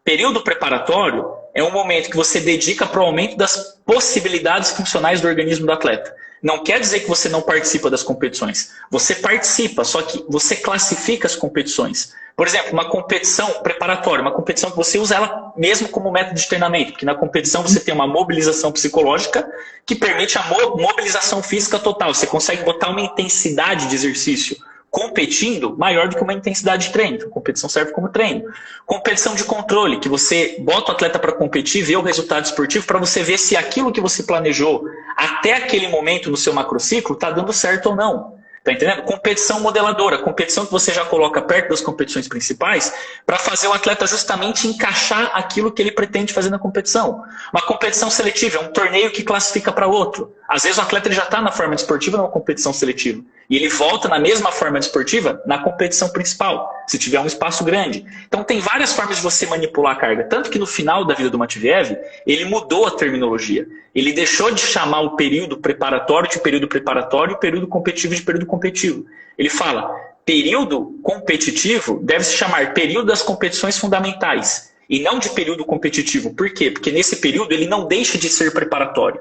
período preparatório é um momento que você dedica para o aumento das possibilidades funcionais do organismo do atleta. Não quer dizer que você não participa das competições. Você participa, só que você classifica as competições. Por exemplo, uma competição preparatória, uma competição que você usa ela mesmo como método de treinamento, porque na competição você tem uma mobilização psicológica que permite a mobilização física total. Você consegue botar uma intensidade de exercício competindo maior do que uma intensidade de treino. Então, competição serve como treino. Competição de controle, que você bota o atleta para competir, vê o resultado esportivo para você ver se aquilo que você planejou até aquele momento no seu macrociclo está dando certo ou não. Tá entendendo? Competição modeladora, competição que você já coloca perto das competições principais para fazer o atleta justamente encaixar aquilo que ele pretende fazer na competição. Uma competição seletiva é um torneio que classifica para outro. Às vezes o atleta ele já está na forma desportiva numa competição seletiva e ele volta na mesma forma desportiva na competição principal, se tiver um espaço grande. Então tem várias formas de você manipular a carga, tanto que no final da vida do Matveev, ele mudou a terminologia. Ele deixou de chamar o período preparatório de período preparatório e o período competitivo de período competitivo. Ele fala, período competitivo deve se chamar período das competições fundamentais e não de período competitivo. Por quê? Porque nesse período ele não deixa de ser preparatório.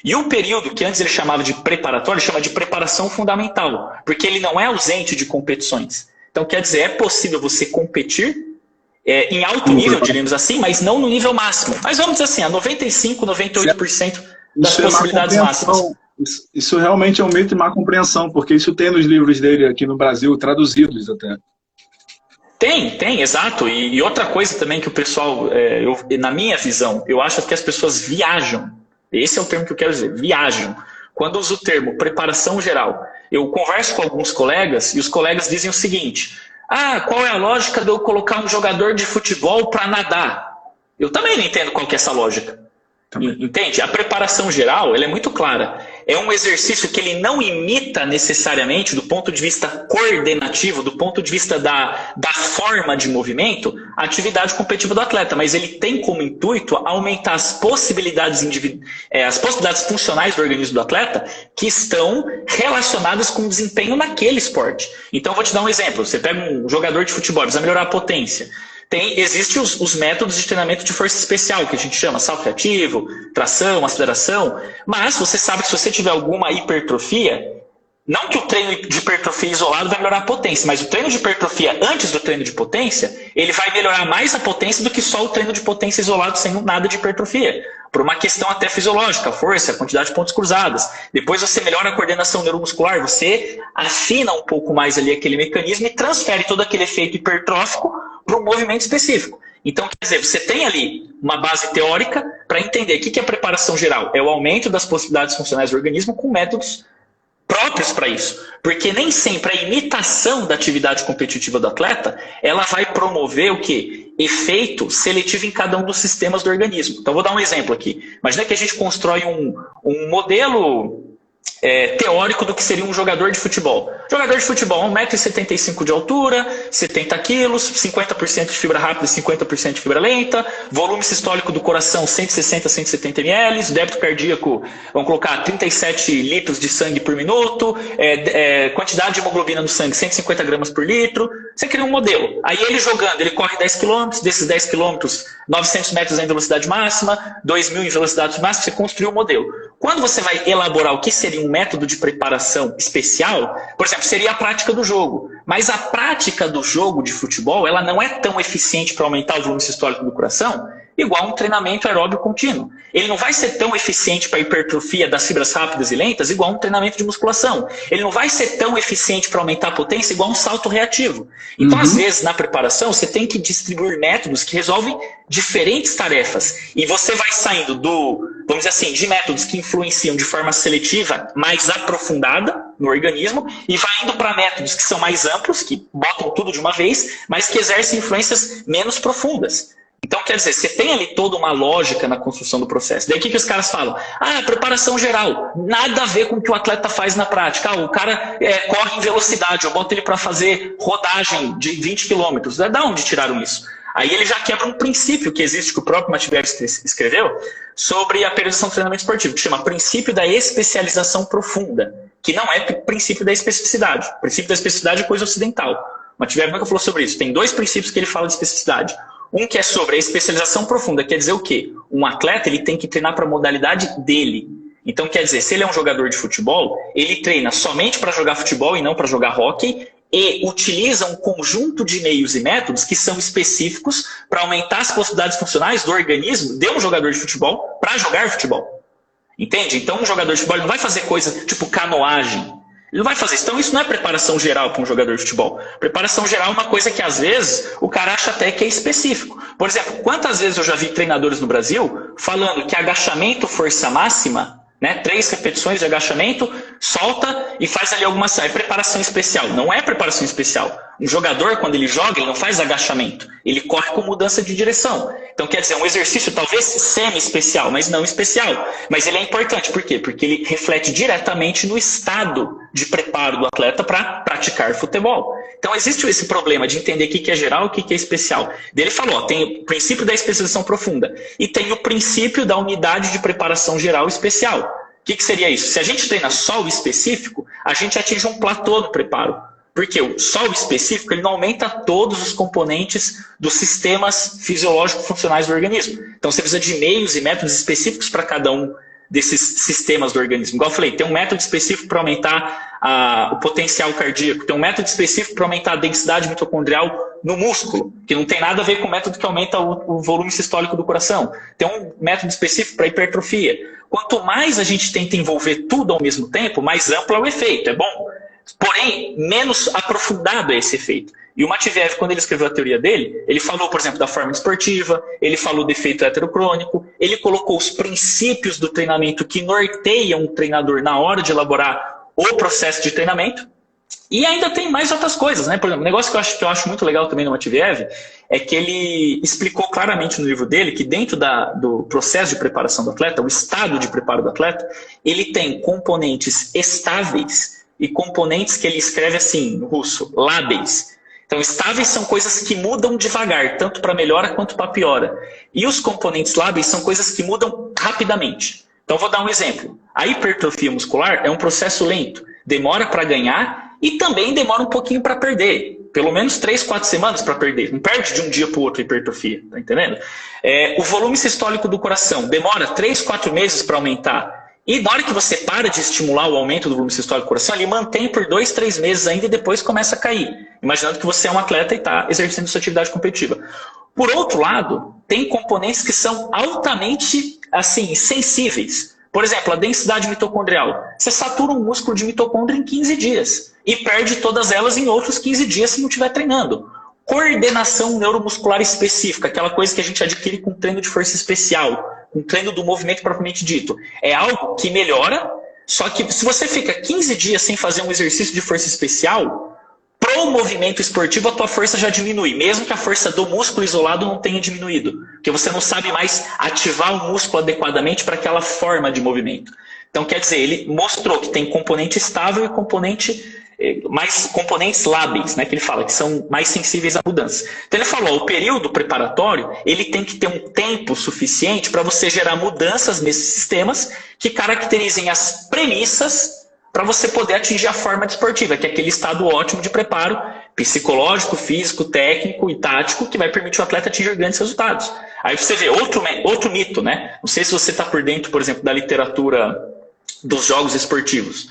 E o período que antes ele chamava de preparatório, ele chama de preparação fundamental, porque ele não é ausente de competições. Então, quer dizer, é possível você competir em alto nível, diríamos assim, mas não no nível máximo. Mas vamos dizer assim, a 95, 98% das possibilidades máximas. Isso realmente é um mito e má compreensão, porque isso tem nos livros dele aqui no Brasil, traduzidos até. Tem, exato. E outra coisa também que o pessoal, na minha visão, eu acho que as pessoas viajam. Esse é o termo que eu quero dizer, viajam. Quando uso o termo preparação geral, eu converso com alguns colegas e os colegas dizem o seguinte: qual é a lógica de eu colocar um jogador de futebol para nadar? Eu também não entendo qual que é essa lógica. Entende? A preparação geral, ela é muito clara. É um exercício que ele não imita necessariamente, do ponto de vista coordenativo, do ponto de vista da forma de movimento, a atividade competitiva do atleta, mas ele tem como intuito aumentar as possibilidades funcionais do organismo do atleta que estão relacionadas com o desempenho naquele esporte. Então, eu vou te dar um exemplo. Você pega um jogador de futebol, precisa melhorar a potência. Existem os métodos de treinamento de força especial, que a gente chama salto reativo, tração, aceleração, mas você sabe que se você tiver alguma hipertrofia, não que o treino de hipertrofia isolado vai melhorar a potência, mas o treino de hipertrofia antes do treino de potência, ele vai melhorar mais a potência do que só o treino de potência isolado sem nada de hipertrofia. Por uma questão até fisiológica, a força, a quantidade de pontos cruzados. Depois você melhora a coordenação neuromuscular, você afina um pouco mais ali aquele mecanismo e transfere todo aquele efeito hipertrófico para um movimento específico. Então, quer dizer, você tem ali uma base teórica para entender o que é preparação geral. É o aumento das possibilidades funcionais do organismo com métodos próprios para isso. Porque nem sempre a imitação da atividade competitiva do atleta, ela vai promover o quê? Efeito seletivo em cada um dos sistemas do organismo. Então, vou dar um exemplo aqui. Imagina que a gente constrói um modelo teórico do que seria um jogador de futebol. Jogador de futebol, 1,75 m de altura, 70 kg, 50% de fibra rápida e 50% de fibra lenta, volume sistólico do coração 160 a 170 ml, débito cardíaco, vamos colocar 37 litros de sangue por minuto, quantidade de hemoglobina no sangue 150 gramas por litro. Você cria um modelo. Aí ele jogando, ele corre 10 km, desses 10 km, 900 metros em velocidade máxima, 2.000 em velocidade máxima, você construiu um modelo. Quando você vai elaborar o que seria um método de preparação especial, por exemplo, seria a prática do jogo. Mas a prática do jogo de futebol, ela não é tão eficiente para aumentar o volume sistólico do coração, igual um treinamento aeróbio contínuo. Ele não vai ser tão eficiente para a hipertrofia das fibras rápidas e lentas, igual um treinamento de musculação. Ele não vai ser tão eficiente para aumentar a potência, igual um salto reativo. Então, às vezes, na preparação, você tem que distribuir métodos que resolvem diferentes tarefas. E você vai saindo vamos dizer assim, de métodos que influenciam de forma seletiva, mais aprofundada no organismo, e vai indo para métodos que são mais amplos, que botam tudo de uma vez, mas que exercem influências menos profundas. Então, quer dizer, você tem ali toda uma lógica na construção do processo. Daí o que os caras falam? Preparação geral. Nada a ver com o que o atleta faz na prática. O cara corre em velocidade, eu boto ele para fazer rodagem de 20 quilômetros. Da onde tiraram isso? Aí ele já quebra um princípio que existe, que o próprio Matveev escreveu, sobre a periodização do treinamento esportivo, que chama princípio da especialização profunda, que não é princípio da especificidade. O princípio da especificidade é coisa ocidental. O Matveev nunca falou sobre isso. Tem 2 princípios que ele fala de especificidade. Um que é sobre a especialização profunda, quer dizer o quê? Um atleta ele tem que treinar para a modalidade dele. Então, quer dizer, se ele é um jogador de futebol, ele treina somente para jogar futebol e não para jogar hóquei, e utiliza um conjunto de meios e métodos que são específicos para aumentar as possibilidades funcionais do organismo de um jogador de futebol para jogar futebol. Entende? Então, um jogador de futebol ele não vai fazer coisa tipo canoagem. Ele não vai fazer isso. Então, isso não é preparação geral para um jogador de futebol. Preparação geral é uma coisa que, às vezes, o cara acha até que é específico. Por exemplo, quantas vezes eu já vi treinadores no Brasil falando que agachamento, força máxima, né, 3 repetições de agachamento, solta e faz ali alguma ação. É preparação especial. Não é preparação especial. Um jogador, quando ele joga, ele não faz agachamento. Ele corre com mudança de direção. Então, quer dizer, um exercício talvez semi-especial, mas não especial. Mas ele é importante. Por quê? Porque ele reflete diretamente no estado de preparo do atleta para praticar futebol. Então, existe esse problema de entender o que é geral e o que é especial. Daí ele falou, tem o princípio da especialização profunda e tem o princípio da unidade de preparação geral e especial. O que seria isso? Se a gente treina só o específico, a gente atinge um platô do preparo. Porque só o específico ele não aumenta todos os componentes dos sistemas fisiológicos funcionais do organismo. Então você precisa de meios e métodos específicos para cada um desses sistemas do organismo. Igual eu falei, tem um método específico para aumentar o potencial cardíaco, tem um método específico para aumentar a densidade mitocondrial no músculo, que não tem nada a ver com o método que aumenta o volume sistólico do coração. Tem um método específico para hipertrofia. Quanto mais a gente tenta envolver tudo ao mesmo tempo, mais amplo é o efeito, é bom. Porém, menos aprofundado é esse efeito. E o Matveev, quando ele escreveu a teoria dele, ele falou, por exemplo, da forma esportiva, ele falou do efeito heterocrônico, ele colocou os princípios do treinamento que norteiam o treinador na hora de elaborar o processo de treinamento. E ainda tem mais outras coisas, né? Por exemplo, um negócio que eu acho muito legal também no Matveev é que ele explicou claramente no livro dele que dentro do processo de preparação do atleta, o estado de preparo do atleta, ele tem componentes estáveis e componentes que ele escreve assim, no russo, lábeis. Então, estáveis são coisas que mudam devagar, tanto para melhora quanto para piora. E os componentes lábeis são coisas que mudam rapidamente. Então, vou dar um exemplo. A hipertrofia muscular é um processo lento. Demora para ganhar e também demora um pouquinho para perder. Pelo menos 3, 4 semanas para perder. Não perde de um dia para o outro a hipertrofia. Tá entendendo? O volume sistólico do coração demora 3, 4 meses para aumentar. E na hora que você para de estimular o aumento do volume sistólico do coração, ele mantém por 2, 3 meses ainda e depois começa a cair. Imaginando que você é um atleta e está exercendo sua atividade competitiva. Por outro lado, tem componentes que são altamente assim, sensíveis. Por exemplo, a densidade mitocondrial. Você satura um músculo de mitocôndria em 15 dias e perde todas elas em outros 15 dias se não estiver treinando. Coordenação neuromuscular específica, aquela coisa que a gente adquire com treino de força especial, com treino do movimento propriamente dito. É algo que melhora, só que se você fica 15 dias sem fazer um exercício de força especial, pro movimento esportivo a tua força já diminui, mesmo que a força do músculo isolado não tenha diminuído, porque você não sabe mais ativar o músculo adequadamente para aquela forma de movimento. Então, quer dizer, ele mostrou que tem componente estável e mais componentes lábeis, né, que ele fala, que são mais sensíveis à mudança. Então ele falou, o período preparatório, ele tem que ter um tempo suficiente para você gerar mudanças nesses sistemas que caracterizem as premissas para você poder atingir a forma desportiva, que é aquele estado ótimo de preparo psicológico, físico, técnico e tático que vai permitir o atleta atingir grandes resultados. Aí você vê outro mito, né? Não sei se você está por dentro, por exemplo, da literatura dos jogos esportivos.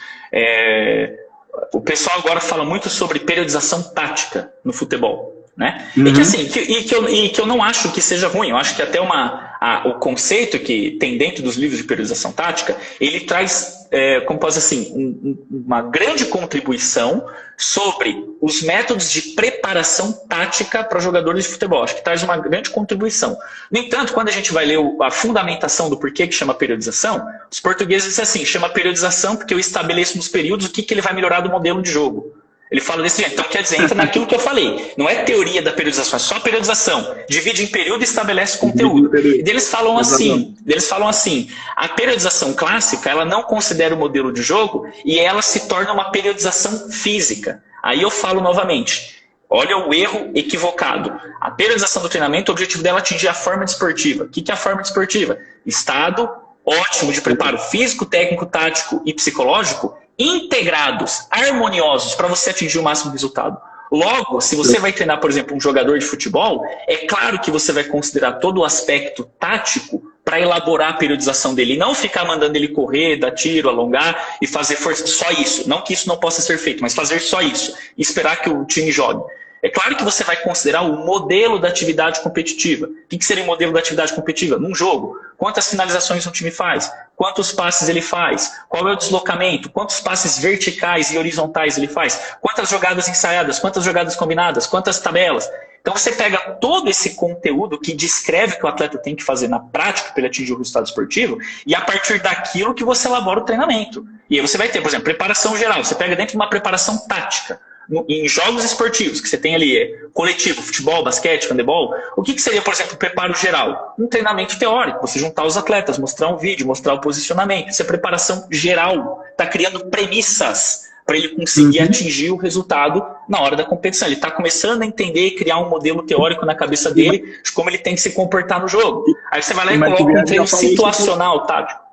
O pessoal agora fala muito sobre periodização tática no futebol, né? Uhum. E que eu não acho que seja ruim. Eu acho que até o conceito que tem dentro dos livros de periodização tática, ele traz, como posso dizer assim, uma grande contribuição sobre os métodos de preparação tática para jogadores de futebol. Acho que traz uma grande contribuição. No entanto, quando a gente vai ler a fundamentação do porquê que chama periodização, os portugueses dizem assim, chama periodização porque eu estabeleço nos períodos o que ele vai melhorar do modelo de jogo. Ele fala desse jeito. Então, quer dizer, entra naquilo que eu falei. Não é teoria da periodização, é só periodização. Divide em período e estabelece conteúdo. E eles falam assim, a periodização clássica, ela não considera o modelo de jogo e ela se torna uma periodização física. Aí eu falo novamente, olha o erro equivocado. A periodização do treinamento, o objetivo dela é atingir a forma desportiva. O que é a forma desportiva? Estado ótimo de preparo físico, técnico, tático e psicológico, integrados, harmoniosos, para você atingir o máximo resultado. Logo, se você vai treinar, por exemplo, um jogador de futebol, é claro que você vai considerar todo o aspecto tático para elaborar a periodização dele. E não ficar mandando ele correr, dar tiro, alongar e fazer força. Só isso. Não que isso não possa ser feito, mas fazer só isso. E esperar que o time jogue. É claro que você vai considerar o modelo da atividade competitiva. O que seria o modelo da atividade competitiva? Num jogo, quantas finalizações um time faz? Quantos passes ele faz? Qual é o deslocamento? Quantos passes verticais e horizontais ele faz? Quantas jogadas ensaiadas? Quantas jogadas combinadas? Quantas tabelas? Então você pega todo esse conteúdo que descreve o que o atleta tem que fazer na prática para ele atingir o resultado esportivo e a partir daquilo que você elabora o treinamento. E aí você vai ter, por exemplo, preparação geral. Você pega dentro de uma preparação tática. Em jogos esportivos, que você tem ali coletivo, futebol, basquete, handebol, o que seria, por exemplo, o preparo geral? Um treinamento teórico, você juntar os atletas, mostrar um vídeo, mostrar o posicionamento. Isso é preparação geral. Está criando premissas para ele conseguir atingir o resultado na hora da competição. Ele está começando a entender e criar um modelo teórico na cabeça dele de como ele tem que se comportar no jogo. Aí você vai lá e coloca um treino situacional, tático.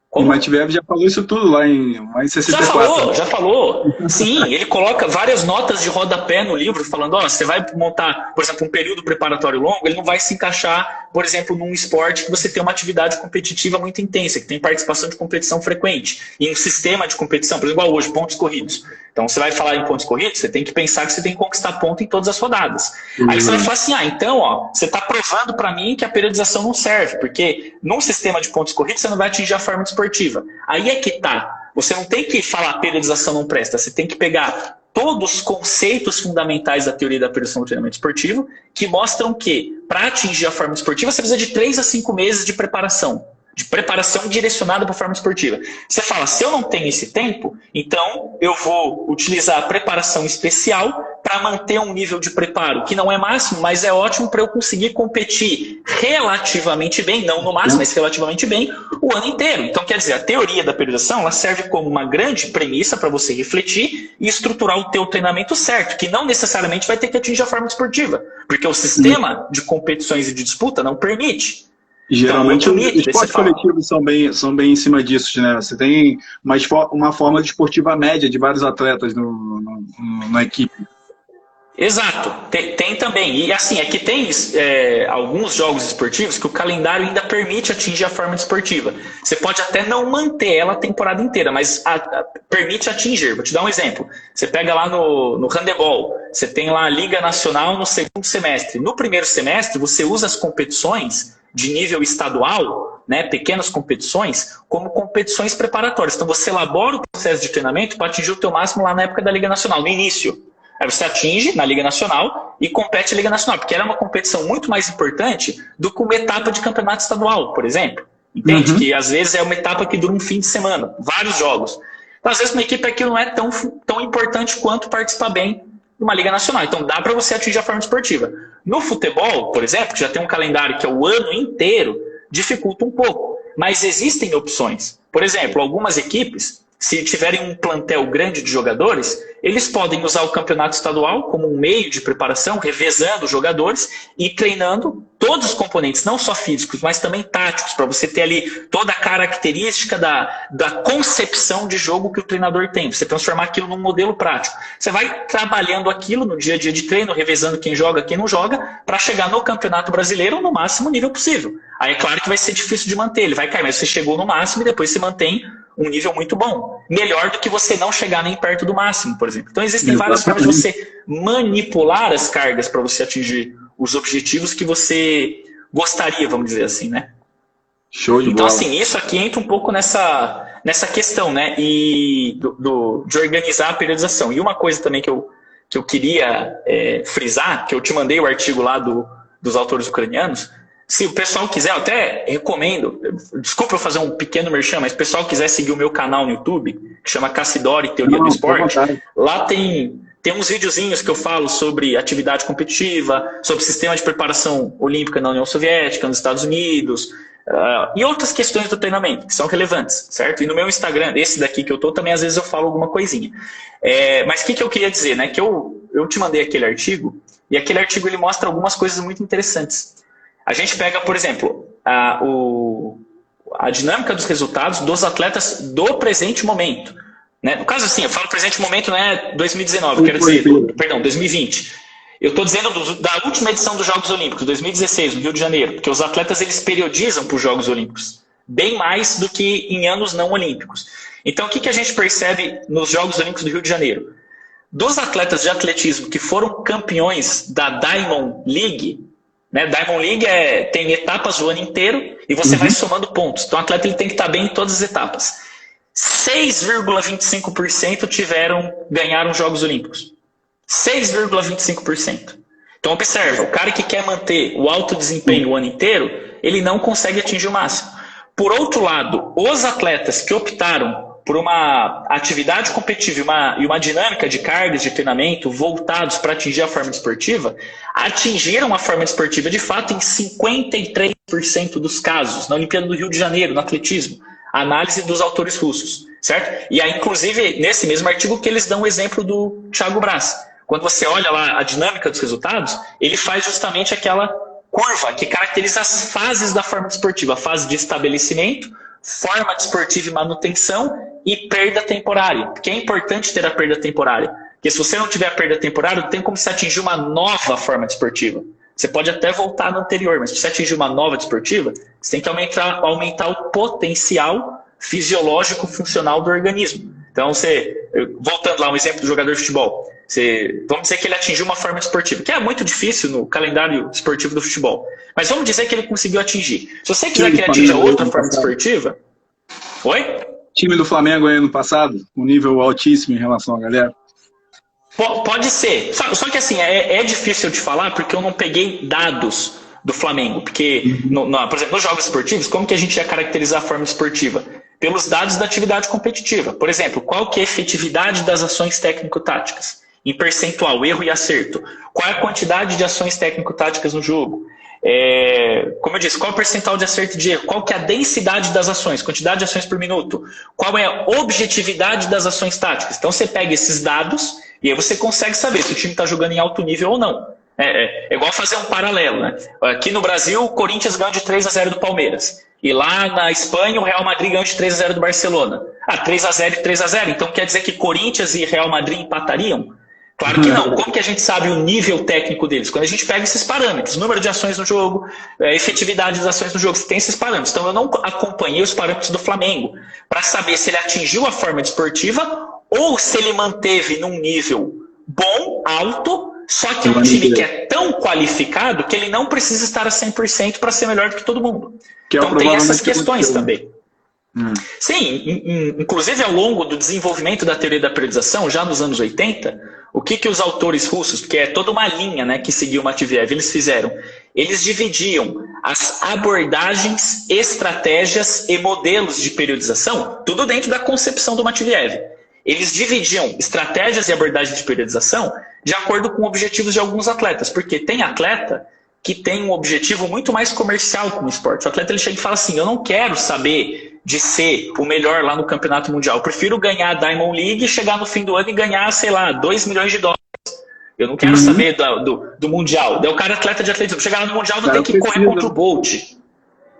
Como? O Matveev já falou isso tudo lá em 64. Já falou. Sim, ele coloca várias notas de rodapé no livro, falando, você vai montar, por exemplo, um período preparatório longo, ele não vai se encaixar, por exemplo, num esporte que você tem uma atividade competitiva muito intensa, que tem participação de competição frequente, e um sistema de competição, por exemplo, igual hoje, pontos corridos. Então, você vai falar em pontos corridos, você tem que pensar que você tem que conquistar ponto em todas as rodadas. Aí você vai falar assim, então, você está provando para mim que a periodização não serve, porque num sistema de pontos corridos você não vai atingir a forma desportiva. Aí é que tá. Você não tem que falar a periodização não presta, você tem que pegar todos os conceitos fundamentais da teoria da periodização do treinamento esportivo que mostram que, para atingir a forma esportiva, você precisa de 3 a 5 meses de preparação direcionada para a forma esportiva. Você fala, se eu não tenho esse tempo, então eu vou utilizar a preparação especial para manter um nível de preparo que não é máximo, mas é ótimo para eu conseguir competir relativamente bem, não no máximo, mas relativamente bem, o ano inteiro. Então, quer dizer, a teoria da periodização ela serve como uma grande premissa para você refletir e estruturar o teu treinamento certo, que não necessariamente vai ter que atingir a forma esportiva, porque o sistema de competições e de disputa não permite. Geralmente então, os esportes coletivos são bem em cima disso, né? Você tem uma forma desportiva média de vários atletas na equipe. Exato, tem também. E assim, é que tem alguns jogos esportivos que o calendário ainda permite atingir a forma desportiva. Você pode até não manter ela a temporada inteira, mas permite atingir. Vou te dar um exemplo. Você pega lá no handebol, você tem lá a Liga Nacional no segundo semestre. No primeiro semestre, você usa as competições de nível estadual, né, pequenas competições, como competições preparatórias. Então você elabora o processo de treinamento para atingir o teu máximo lá na época da Liga Nacional, no início. Aí você atinge na Liga Nacional e compete na Liga Nacional, porque ela é uma competição muito mais importante do que uma etapa de campeonato estadual, por exemplo. Entende? Que às vezes é uma etapa que dura um fim de semana, vários jogos. Então às vezes uma equipe aqui não é tão importante quanto participar bem uma Liga Nacional. Então dá para você atingir a forma esportiva. No futebol, por exemplo, que já tem um calendário que é o ano inteiro, dificulta um pouco. Mas existem opções. Por exemplo, algumas equipes, se tiverem um plantel grande de jogadores, eles podem usar o campeonato estadual como um meio de preparação, revezando os jogadores e treinando todos os componentes, não só físicos, mas também táticos, para você ter ali toda a característica da concepção de jogo que o treinador tem, você transformar aquilo num modelo prático. Você vai trabalhando aquilo no dia a dia de treino, revezando quem joga, quem não joga, para chegar no Campeonato Brasileiro no máximo nível possível. Aí é claro que vai ser difícil de manter, ele vai cair, mas você chegou no máximo e depois você mantém um nível muito bom. Melhor do que você não chegar nem perto do máximo, por exemplo. Então existem várias formas de você manipular as cargas para você atingir os objetivos que você gostaria, vamos dizer assim, né? Show de bola. Então, assim, isso aqui entra um pouco nessa questão, né? E de organizar a periodização. E uma coisa também que eu queria frisar, que eu te mandei o artigo lá dos autores ucranianos. Se o pessoal quiser, eu até recomendo, desculpa eu fazer um pequeno merchan, mas se o pessoal quiser seguir o meu canal no YouTube, que chama Cassidori Teoria do Esporte, lá tem tem uns videozinhos que eu falo sobre atividade competitiva, sobre sistema de preparação olímpica na União Soviética, nos Estados Unidos, e outras questões do treinamento que são relevantes, certo? E no meu Instagram, esse daqui que eu tô, também às vezes eu falo alguma coisinha. Mas o que eu queria dizer, né? Que eu te mandei aquele artigo, e aquele artigo ele mostra algumas coisas muito interessantes. A gente pega, por exemplo, a dinâmica dos resultados dos atletas do presente momento. Né? No caso, assim, eu falo presente momento, não é 2019, eu quero dizer, perdão, 2020. Eu estou dizendo da última edição dos Jogos Olímpicos, 2016, no Rio de Janeiro, porque os atletas eles periodizam para os Jogos Olímpicos, bem mais do que em anos não olímpicos. Então, o que a gente percebe nos Jogos Olímpicos do Rio de Janeiro? Dos atletas de atletismo que foram campeões da Diamond League, né? Diamond League tem etapas o ano inteiro e você vai somando pontos. Então, o atleta ele tem que estar bem em todas as etapas. 6,25% ganharam Jogos Olímpicos. 6,25%. Então, observa, o cara que quer manter o alto desempenho o ano inteiro, ele não consegue atingir o máximo. Por outro lado, os atletas que optaram por uma atividade competitiva e uma dinâmica de cargas de treinamento voltados para atingir a forma esportiva, atingiram a forma esportiva de fato em 53% dos casos, na Olimpíada do Rio de Janeiro, no atletismo. Análise dos autores russos, certo? E aí, inclusive, nesse mesmo artigo que eles dão o exemplo do Thiago Braz. Quando você olha lá a dinâmica dos resultados, ele faz justamente aquela curva que caracteriza as fases da forma desportiva. A fase de estabelecimento, forma desportiva e manutenção e perda temporária. Porque é importante ter a perda temporária. Porque se você não tiver a perda temporária, não tem como você atingir uma nova forma desportiva. Você pode até voltar no anterior, mas se você atingir uma nova desportiva, você tem que aumentar o potencial fisiológico funcional do organismo. Então, voltando lá um exemplo do jogador de futebol, vamos dizer que ele atingiu uma forma esportiva, que é muito difícil no calendário esportivo do futebol, mas vamos dizer que ele conseguiu atingir. Se você quiser que ele atinja outra forma esportiva... Oi? Time do Flamengo aí no passado, um nível altíssimo em relação à galera. Pode ser. Só que assim, é difícil eu te falar porque eu não peguei dados do Flamengo. Porque, por exemplo, nos jogos esportivos, como que a gente ia caracterizar a forma esportiva? Pelos dados da atividade competitiva. Por exemplo, qual que é a efetividade das ações técnico-táticas? Em percentual, erro e acerto. Qual é a quantidade de ações técnico-táticas no jogo? Como eu disse, qual é o percentual de acerto e de erro? Qual que é a densidade das ações? Quantidade de ações por minuto? Qual é a objetividade das ações táticas? Então você pega esses dados e aí você consegue saber se o time está jogando em alto nível ou não. É igual fazer um paralelo, né? Aqui no Brasil, o Corinthians ganhou de 3-0 do Palmeiras. E lá na Espanha, o Real Madrid ganhou de 3-0 do Barcelona. 3-0 e 3-0. Então quer dizer que Corinthians e Real Madrid empatariam? Claro que não. Como que a gente sabe o nível técnico deles? Quando a gente pega esses parâmetros, número de ações no jogo, efetividade das ações no jogo, você tem esses parâmetros. Então eu não acompanhei os parâmetros do Flamengo para saber se ele atingiu a forma desportiva ou se ele manteve num nível bom, alto, só que é um time que é tão qualificado que ele não precisa estar a 100% para ser melhor do que todo mundo. Então tem essas questões também. Sim, inclusive ao longo do desenvolvimento da teoria da periodização, já nos anos 80, o que os autores russos, que é toda uma linha, né, que seguiu o Matveev, eles fizeram? Eles dividiam as abordagens, estratégias e modelos de periodização, tudo dentro da concepção do Matveev. Eles dividiam estratégias e abordagens de periodização de acordo com objetivos de alguns atletas, porque tem atleta que tem um objetivo muito mais comercial com o esporte. O atleta ele chega e fala assim, eu não quero saber de ser o melhor lá no campeonato mundial, eu prefiro ganhar a Diamond League e chegar no fim do ano e ganhar, sei lá, 2 milhões de dólares. Eu não quero saber do mundial. Daí o cara atleta de atletismo, chegar lá no mundial vou ter que correr contra o Bolt.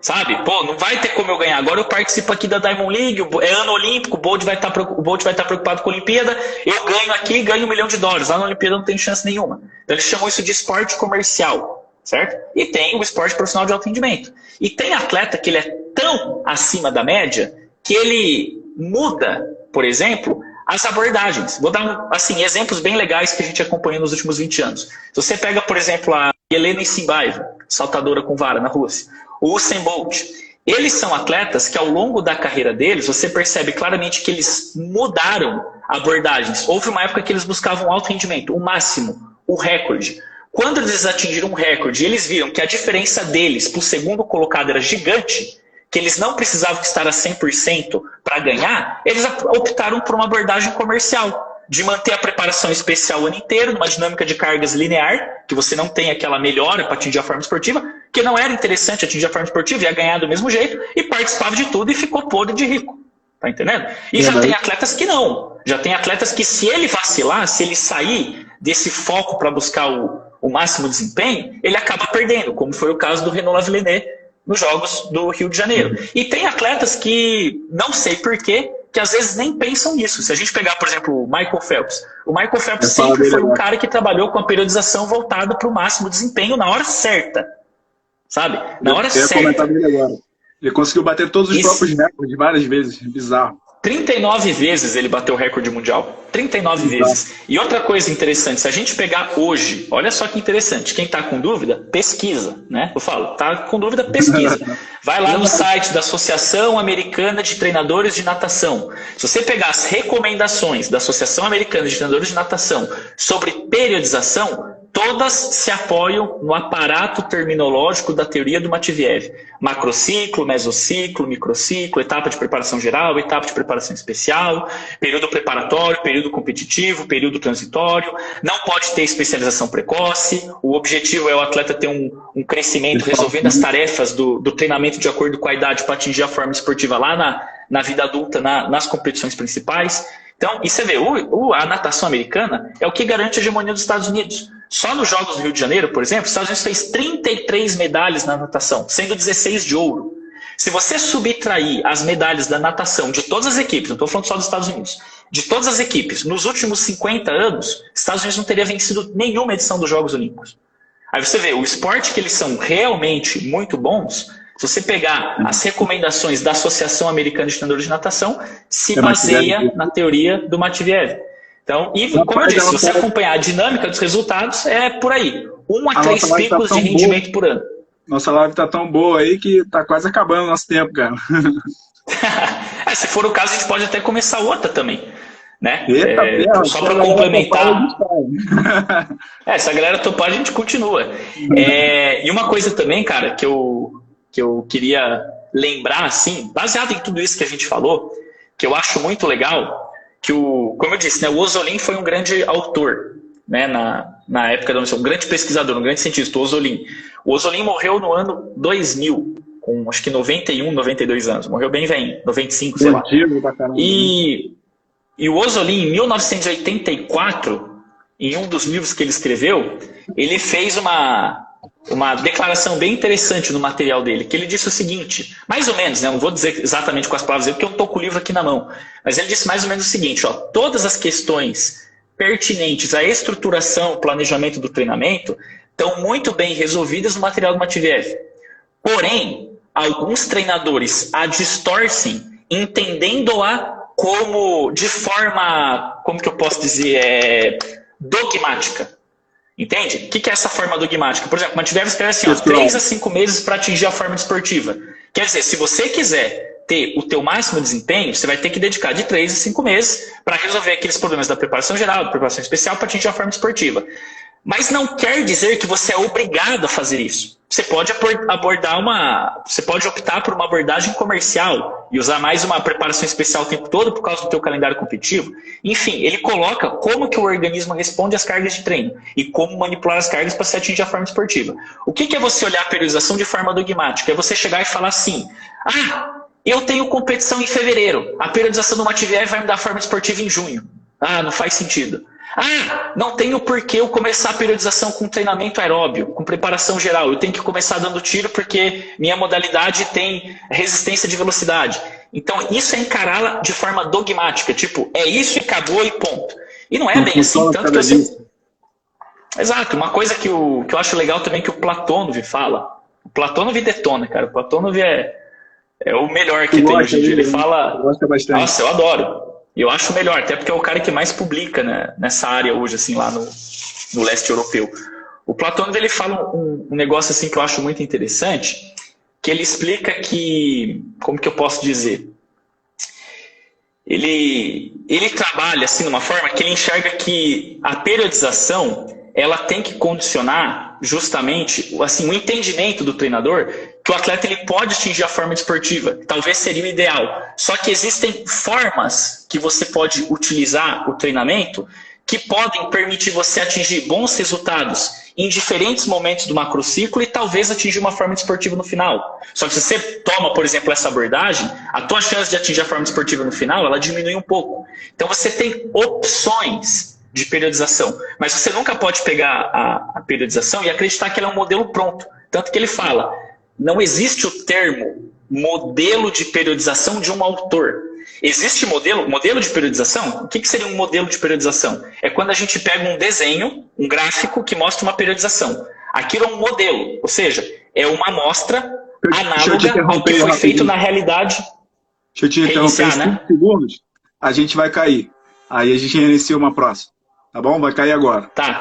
Sabe? Pô, não vai ter como eu ganhar. Agora eu participo aqui da Diamond League, é ano olímpico, o Bolt vai estar preocupado com a Olimpíada, eu ganho aqui e ganho $1 milhão. Lá na Olimpíada não tem chance nenhuma. Então eles chamam isso de esporte comercial, certo? E tem o esporte profissional de alto rendimento. E tem atleta que ele é tão acima da média que ele muda, por exemplo, as abordagens. Vou dar exemplos bem legais que a gente acompanhou nos últimos 20 anos. Se você pega, por exemplo, a Helena Isinbaeva, saltadora com vara na Rússia, o Usain Bolt, eles são atletas que ao longo da carreira deles, você percebe claramente que eles mudaram abordagens. Houve uma época que eles buscavam alto rendimento, o máximo, o recorde. Quando eles atingiram um recorde, eles viram que a diferença deles para o segundo colocado era gigante, que eles não precisavam estar a 100% para ganhar, eles optaram por uma abordagem comercial. de manter a preparação especial o ano inteiro, numa dinâmica de cargas linear, que você não tem aquela melhora para atingir a forma esportiva, que não era interessante atingir a forma esportiva, ia ganhar do mesmo jeito, e participava de tudo e ficou podre de rico. Tá entendendo? E já tem atletas que não. Já tem atletas que, se ele vacilar, se ele sair desse foco para buscar o máximo desempenho, ele acaba perdendo, como foi o caso do Renaud Lavillenie nos Jogos do Rio de Janeiro. E tem atletas que, não sei porquê, que às vezes nem pensam nisso. Se a gente pegar, por exemplo, o Michael Phelps. O Michael Phelps sempre foi um cara que trabalhou com a periodização voltada para o máximo desempenho na hora certa. Sabe? Na hora certa. Ele conseguiu bater todos os próprios recordes várias vezes. Bizarro. 39 vezes ele bateu o recorde mundial. 39 vezes. E outra coisa interessante, se a gente pegar hoje, olha só que interessante, quem está com dúvida, pesquisa, né? Eu falo, tá com dúvida, pesquisa. Vai lá no site da Associação Americana de Treinadores de Natação. Se você pegar as recomendações da Associação Americana de Treinadores de Natação sobre periodização, todas se apoiam no aparato terminológico da teoria do Matveev. Macrociclo, mesociclo, microciclo, etapa de preparação geral, etapa de preparação especial, período preparatório, período competitivo, período transitório. Não pode ter especialização precoce. O objetivo é o atleta ter um crescimento resolvendo as tarefas do treinamento de acordo com a idade para atingir a forma esportiva lá na vida adulta, nas competições principais. Então, e você vê, a natação americana é o que garante a hegemonia dos Estados Unidos. Só nos Jogos do Rio de Janeiro, por exemplo, os Estados Unidos fez 33 medalhas na natação, sendo 16 de ouro. Se você subtrair as medalhas da natação de todas as equipes, não estou falando só dos Estados Unidos, de todas as equipes, nos últimos 50 anos, os Estados Unidos não teria vencido nenhuma edição dos Jogos Olímpicos. Aí você vê, o esporte que eles são realmente muito bons, se você pegar as recomendações da Associação Americana de Treinadores de Natação, se baseia na teoria do Matveev. Então, e como eu disse, se você acompanhar a dinâmica dos resultados, é por aí. 1 a 3 picos de rendimento por ano. Nossa live tá tão boa aí que tá quase acabando o nosso tempo, cara. Se for o caso, a gente pode até começar outra também. Né? Eita, só para complementar. Se a galera topar, a gente continua. E uma coisa também, cara, que eu queria lembrar, assim, baseado em tudo isso que a gente falou, que eu acho muito legal, que como eu disse, né, o Ozzolin foi um grande autor, né, na época da União, um grande pesquisador, um grande cientista, o Ozzolin. O Ozzolin morreu no ano 2000, com acho que 91, 92 anos. Morreu bem velho, 95, sei lá. E o Ozzolin, em 1984, em um dos livros que ele escreveu, ele fez uma declaração bem interessante no material dele, que ele disse o seguinte, mais ou menos, né, não vou dizer exatamente com as palavras dele, porque eu não estou com o livro aqui na mão, mas ele disse mais ou menos o seguinte, todas as questões pertinentes à estruturação, planejamento do treinamento, estão muito bem resolvidas no material do Matveev. Porém, alguns treinadores a distorcem, entendendo-a como, de forma, como que eu posso dizer, dogmática. Entende? O que é essa forma dogmática? Por exemplo, o Matveev escreve assim, 3 a 5 meses para atingir a forma desportiva. Quer dizer, se você quiser ter o teu máximo desempenho, você vai ter que dedicar de 3 a 5 meses para resolver aqueles problemas da preparação geral, da preparação especial para atingir a forma desportiva. Mas não quer dizer que você é obrigado a fazer isso. Você pode você pode optar por uma abordagem comercial e usar mais uma preparação especial o tempo todo por causa do teu calendário competitivo. Enfim, ele coloca como que o organismo responde às cargas de treino e como manipular as cargas para se atingir a forma esportiva. O que é você olhar a periodização de forma dogmática? É você chegar e falar assim, eu tenho competição em fevereiro, a periodização do Matveev vai me dar forma esportiva em junho. Não faz sentido. Não tenho por que eu começar a periodização com treinamento aeróbio, com preparação geral. Eu tenho que começar dando tiro porque minha modalidade tem resistência de velocidade. Então, isso é encará-la de forma dogmática. Tipo, é isso e acabou e ponto. E não é bem assim. Tanto que Exato. Uma coisa que eu acho legal também que o Platonov fala. O Platonov detona, cara. O Platonov é o melhor que tem hoje em dia. Ele fala... Gosta bastante. Nossa, eu adoro. Eu acho melhor, até porque é o cara que mais publica, né, nessa área hoje, assim, lá no leste europeu. O Platonov, ele fala um negócio assim que eu acho muito interessante, que ele explica que, como que eu posso dizer? Ele trabalha assim, de uma forma que ele enxerga que a periodização ela tem que condicionar justamente assim, o entendimento do treinador que o atleta ele pode atingir a forma esportiva, talvez seria o ideal. Só que existem formas que você pode utilizar o treinamento que podem permitir você atingir bons resultados em diferentes momentos do macrociclo e talvez atingir uma forma esportiva no final. Só que se você toma, por exemplo, essa abordagem, a tua chance de atingir a forma esportiva no final, ela diminui um pouco. Então você tem opções de periodização, mas você nunca pode pegar a periodização e acreditar que ela é um modelo pronto. Tanto que ele fala, não existe o termo modelo de periodização de um autor. Existe modelo de periodização? O que seria um modelo de periodização? É quando a gente pega um desenho, um gráfico que mostra uma periodização. Aquilo é um modelo, ou seja, é uma amostra análoga ao que foi feito na realidade. Deixa eu te interromper 5 segundos. A gente vai cair. Aí a gente reinicia uma próxima. Tá bom? Vai cair agora. Tá.